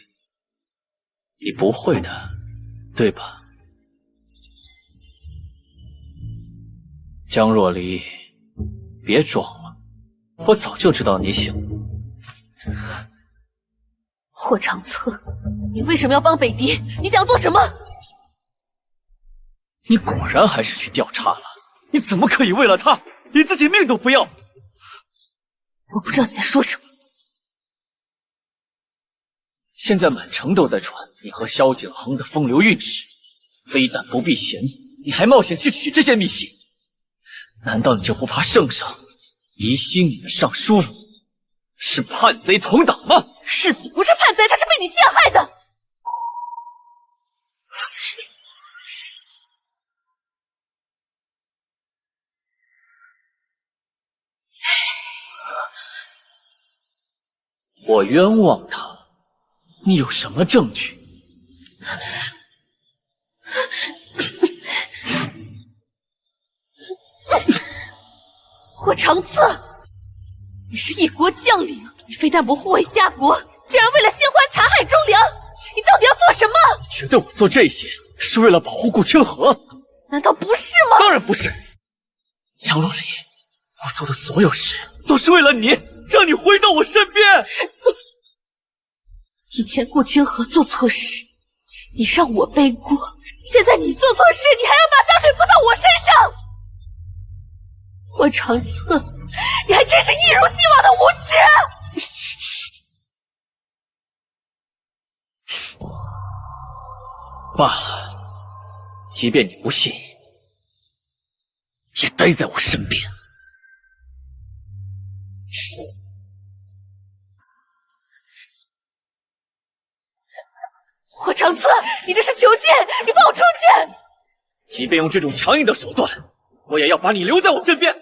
你不会的，对吧？江若离，别装了，我早就知道你想。霍长策，你为什么要帮北狄？你想做什么？你果然还是去调查了？你怎么可以为了他，连自己命都不要？我不知道你在说什么。现在满城都在传你和萧景恒的风流韵事，非但不避嫌，你还冒险去取这些密信。难道你就不怕圣上疑心你的尚书是叛贼同党吗？世子不是叛贼，他是被你陷害的。我冤枉他，你有什么证据？霍长策，你是一国将领，你非但不护卫家国，竟然为了新欢残害忠良，你到底要做什么？觉得我做这些是为了保护顾清河？难道不是吗？当然不是。江若离，我做的所有事都是为了你，让你回到我身边。以前顾清河做错事，你让我背锅，现在你做错事，你还要把脏水泼到我身上。霍长策，你还真是一如既往的无耻！罢了，即便你不信，也待在我身边。霍长策，你这是囚禁！你放我出去！即便用这种强硬的手段，我也要把你留在我身边。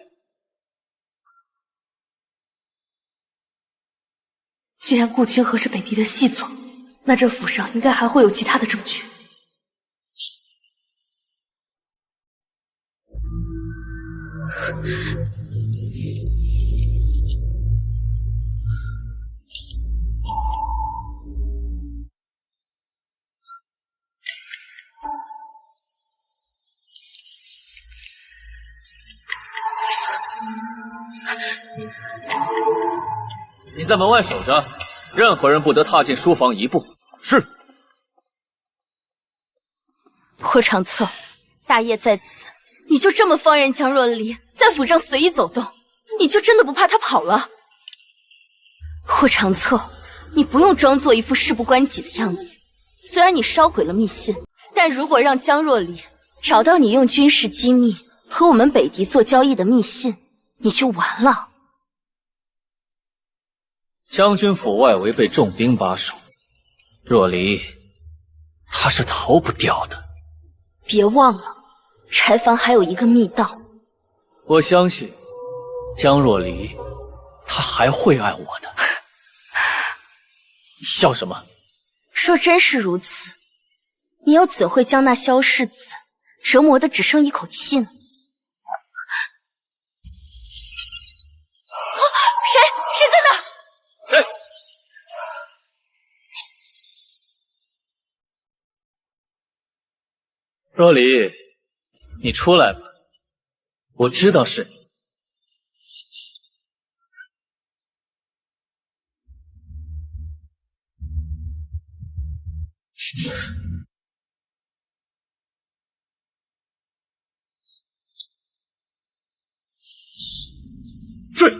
既然顾清河是北狄的细作，那这府上应该还会有其他的证据。你在门外守着，任何人不得踏进书房一步。是。霍长策，大业在此，你就这么放任江若离在府上随意走动？你就真的不怕他跑了？霍长策，你不用装作一副事不关己的样子。虽然你烧毁了密信，但如果让江若离找到你用军事机密和我们北狄做交易的密信，你就完了。将军府外围被重兵把守，若离他是逃不掉的。别忘了，柴房还有一个密道。我相信江若离，他还会爱我的。你笑什么？若真是如此，你又怎会将那萧世子折磨得只剩一口气呢？谁在那儿？谁？若离，你出来吧，我知道是你。追！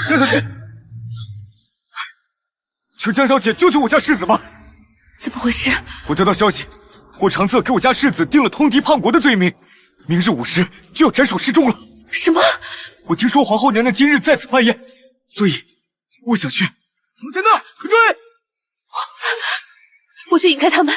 江小姐，求江小姐救救我家世子吧！怎么回事？我得到消息，霍长策给我家世子定了通敌叛国的罪名，明日午时就要斩首示众了。什么？我听说皇后娘娘今日在此办宴，所以我想去。他们在那，快追！我去引开他们。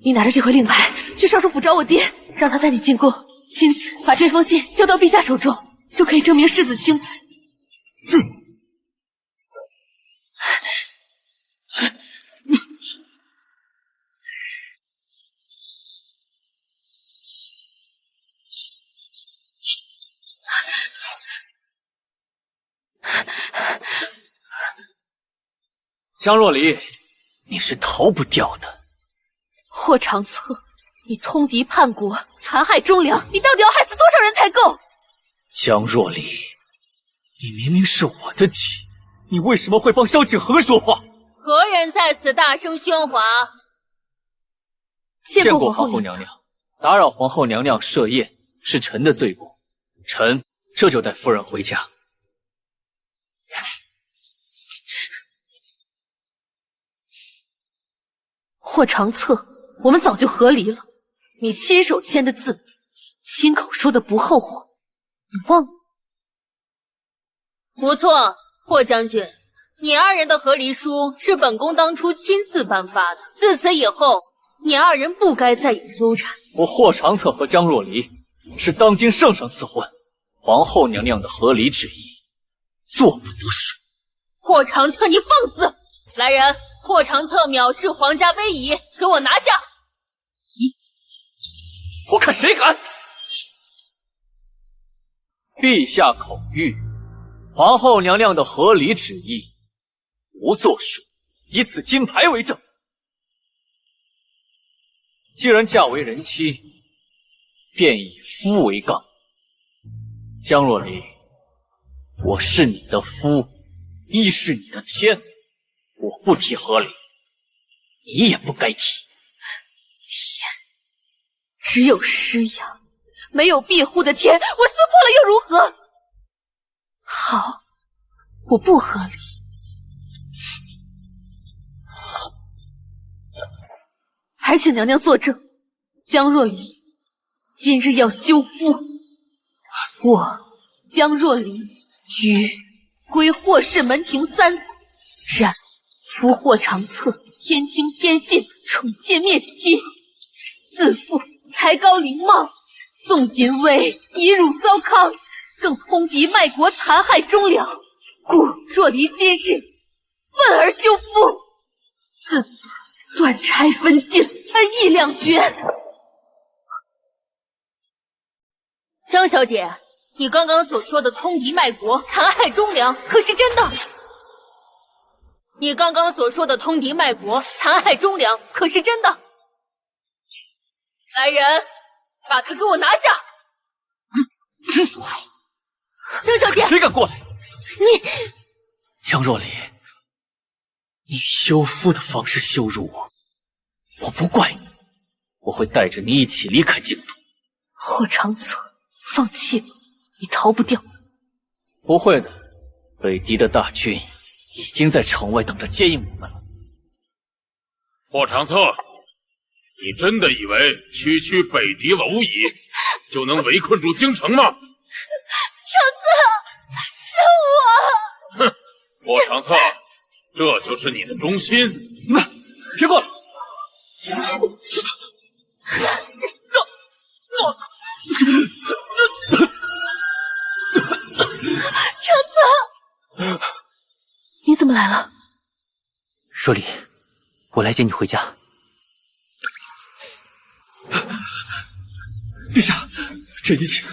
你拿着这块令牌去尚书府找我爹，让他带你进宫，亲自把这封信交到陛下手中，就可以证明世子清白。是。江若离，你是逃不掉的。霍长策，你通敌叛国，残害忠良，你到底要害死多少人才够？江若离，你明明是我的妻，你为什么会帮萧景恒说话？何人在此大声喧哗？见过皇后娘娘，打扰皇后娘娘设宴是臣的罪过，臣这就带夫人回家。霍长策，我们早就和离了。你亲手签的字，亲口说的不后悔，你忘了？不错，霍将军，你二人的和离书是本宫当初亲自颁发的。自此以后，你二人不该再有纠缠。我霍长策和江若离是当今圣上赐婚，皇后娘娘的和离之意，做不得数。霍长策，你放肆！来人！霍长策藐视皇家威仪，给我拿下！我看谁敢！陛下口谕，皇后娘娘的和离旨意，无作数，以此金牌为证。既然嫁为人妻，便以夫为纲。江若离，我是你的夫，亦是你的天，我不提和离，你也不该提。天，只有师养，没有庇护的天，我撕破了又如何？好，我不和离。还请娘娘作证，江若离今日要休夫，我江若离于归霍氏门庭3载，然夫霍长策偏听偏信，宠妾灭妻，自负才高凌貌，纵淫威，以辱糟糠，更通敌卖国，残害忠良。故若离今日愤而休夫，自此断拆分晋，恩义两绝。江小姐，你刚刚所说的通敌卖国、残害忠良，可是真的？你刚刚所说的通敌卖国、残害忠良，可是真的？来人，把他给我拿下！江小姐，谁敢过来？你江若离，你以休夫的方式羞辱我，我不怪你，我会带着你一起离开京都。霍长策，放弃吧，你逃不掉。不会的，北狄的大军已经在城外等着接应我们了。霍长策，你真的以为区区北狄蝼蚁就能围困住京城吗？长策，救我！哼，霍长策，这就是你的忠心？别过来！长策，你怎么来了？若离，我来接你回家。陛下，这一切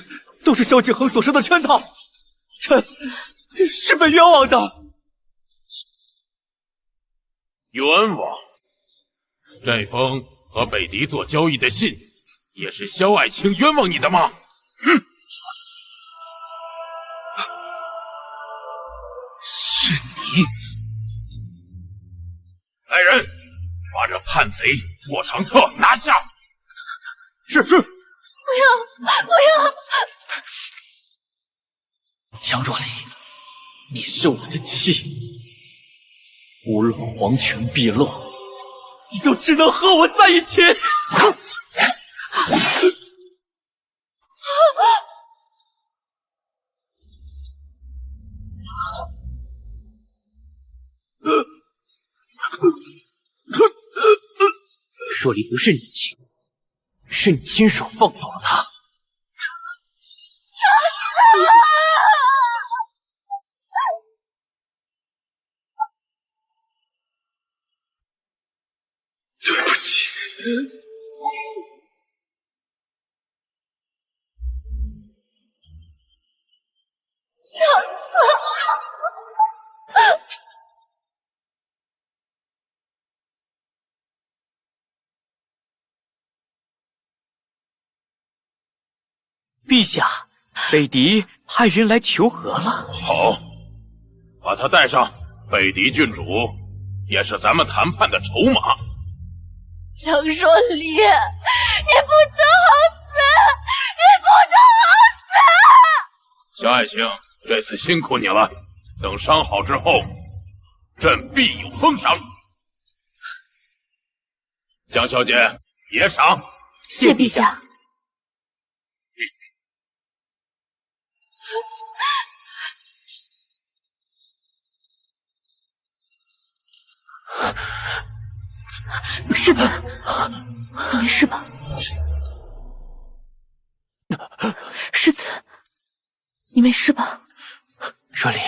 都是萧敬恒所设的圈套，臣是被冤枉的。冤枉？这封和北狄做交易的信，也是萧爱卿冤枉你的吗？哼！是你！来人，把这叛贼霍长策拿下！是。不要！江若离，你是我的妻，无论皇权毕露，你都只能和我在一起。若离不是你妻，是你亲手放走了她。对不起。陛下，北狄派人来求和了。好，把他带上。北狄郡主也是咱们谈判的筹码。江若离，你不得好死！你不得好死！萧爱卿，这次辛苦你了。等伤好之后，朕必有封赏。江小姐，爷赏。谢陛下。世子，你没事吧？世子，你没事吧？若离，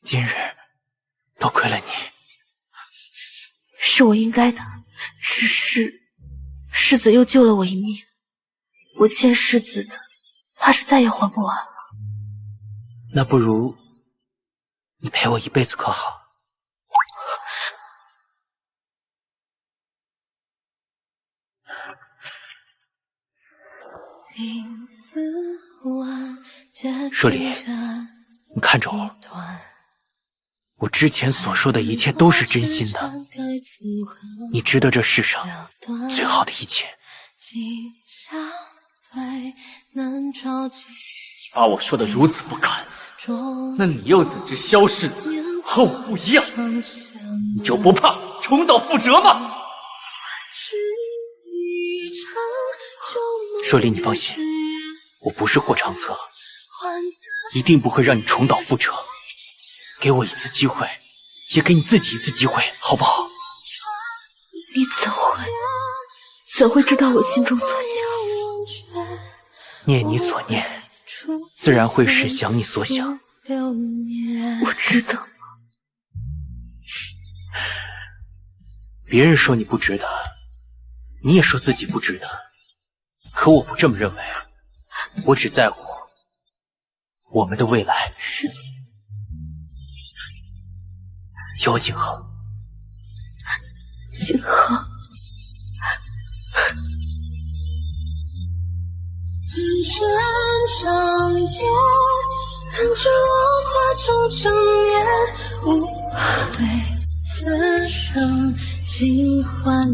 今日多亏了你，是我应该的。只是世子又救了我一命，我欠世子的，怕是再也还不完了。那不如你陪我一辈子可好？舍离，你看着我，我之前所说的一切都是真心的，你值得这世上最好的一切。你把我说的如此不堪，那你又怎知萧世子和我不一样？你就不怕重蹈覆辙吗？舍离，你放心，我不是霍长策，一定不会让你重蹈覆辙。给我一次机会，也给你自己一次机会，好不好？你怎会知道我心中所想？念你所念，自然会是想你所想。我值得吗？别人说你不值得，你也说自己不值得，可我不这么认为，我只在乎我们的未来。世子，叫我景恒。景恒。阵阵长剑，弹指落花中成眠，无悔此生尽幻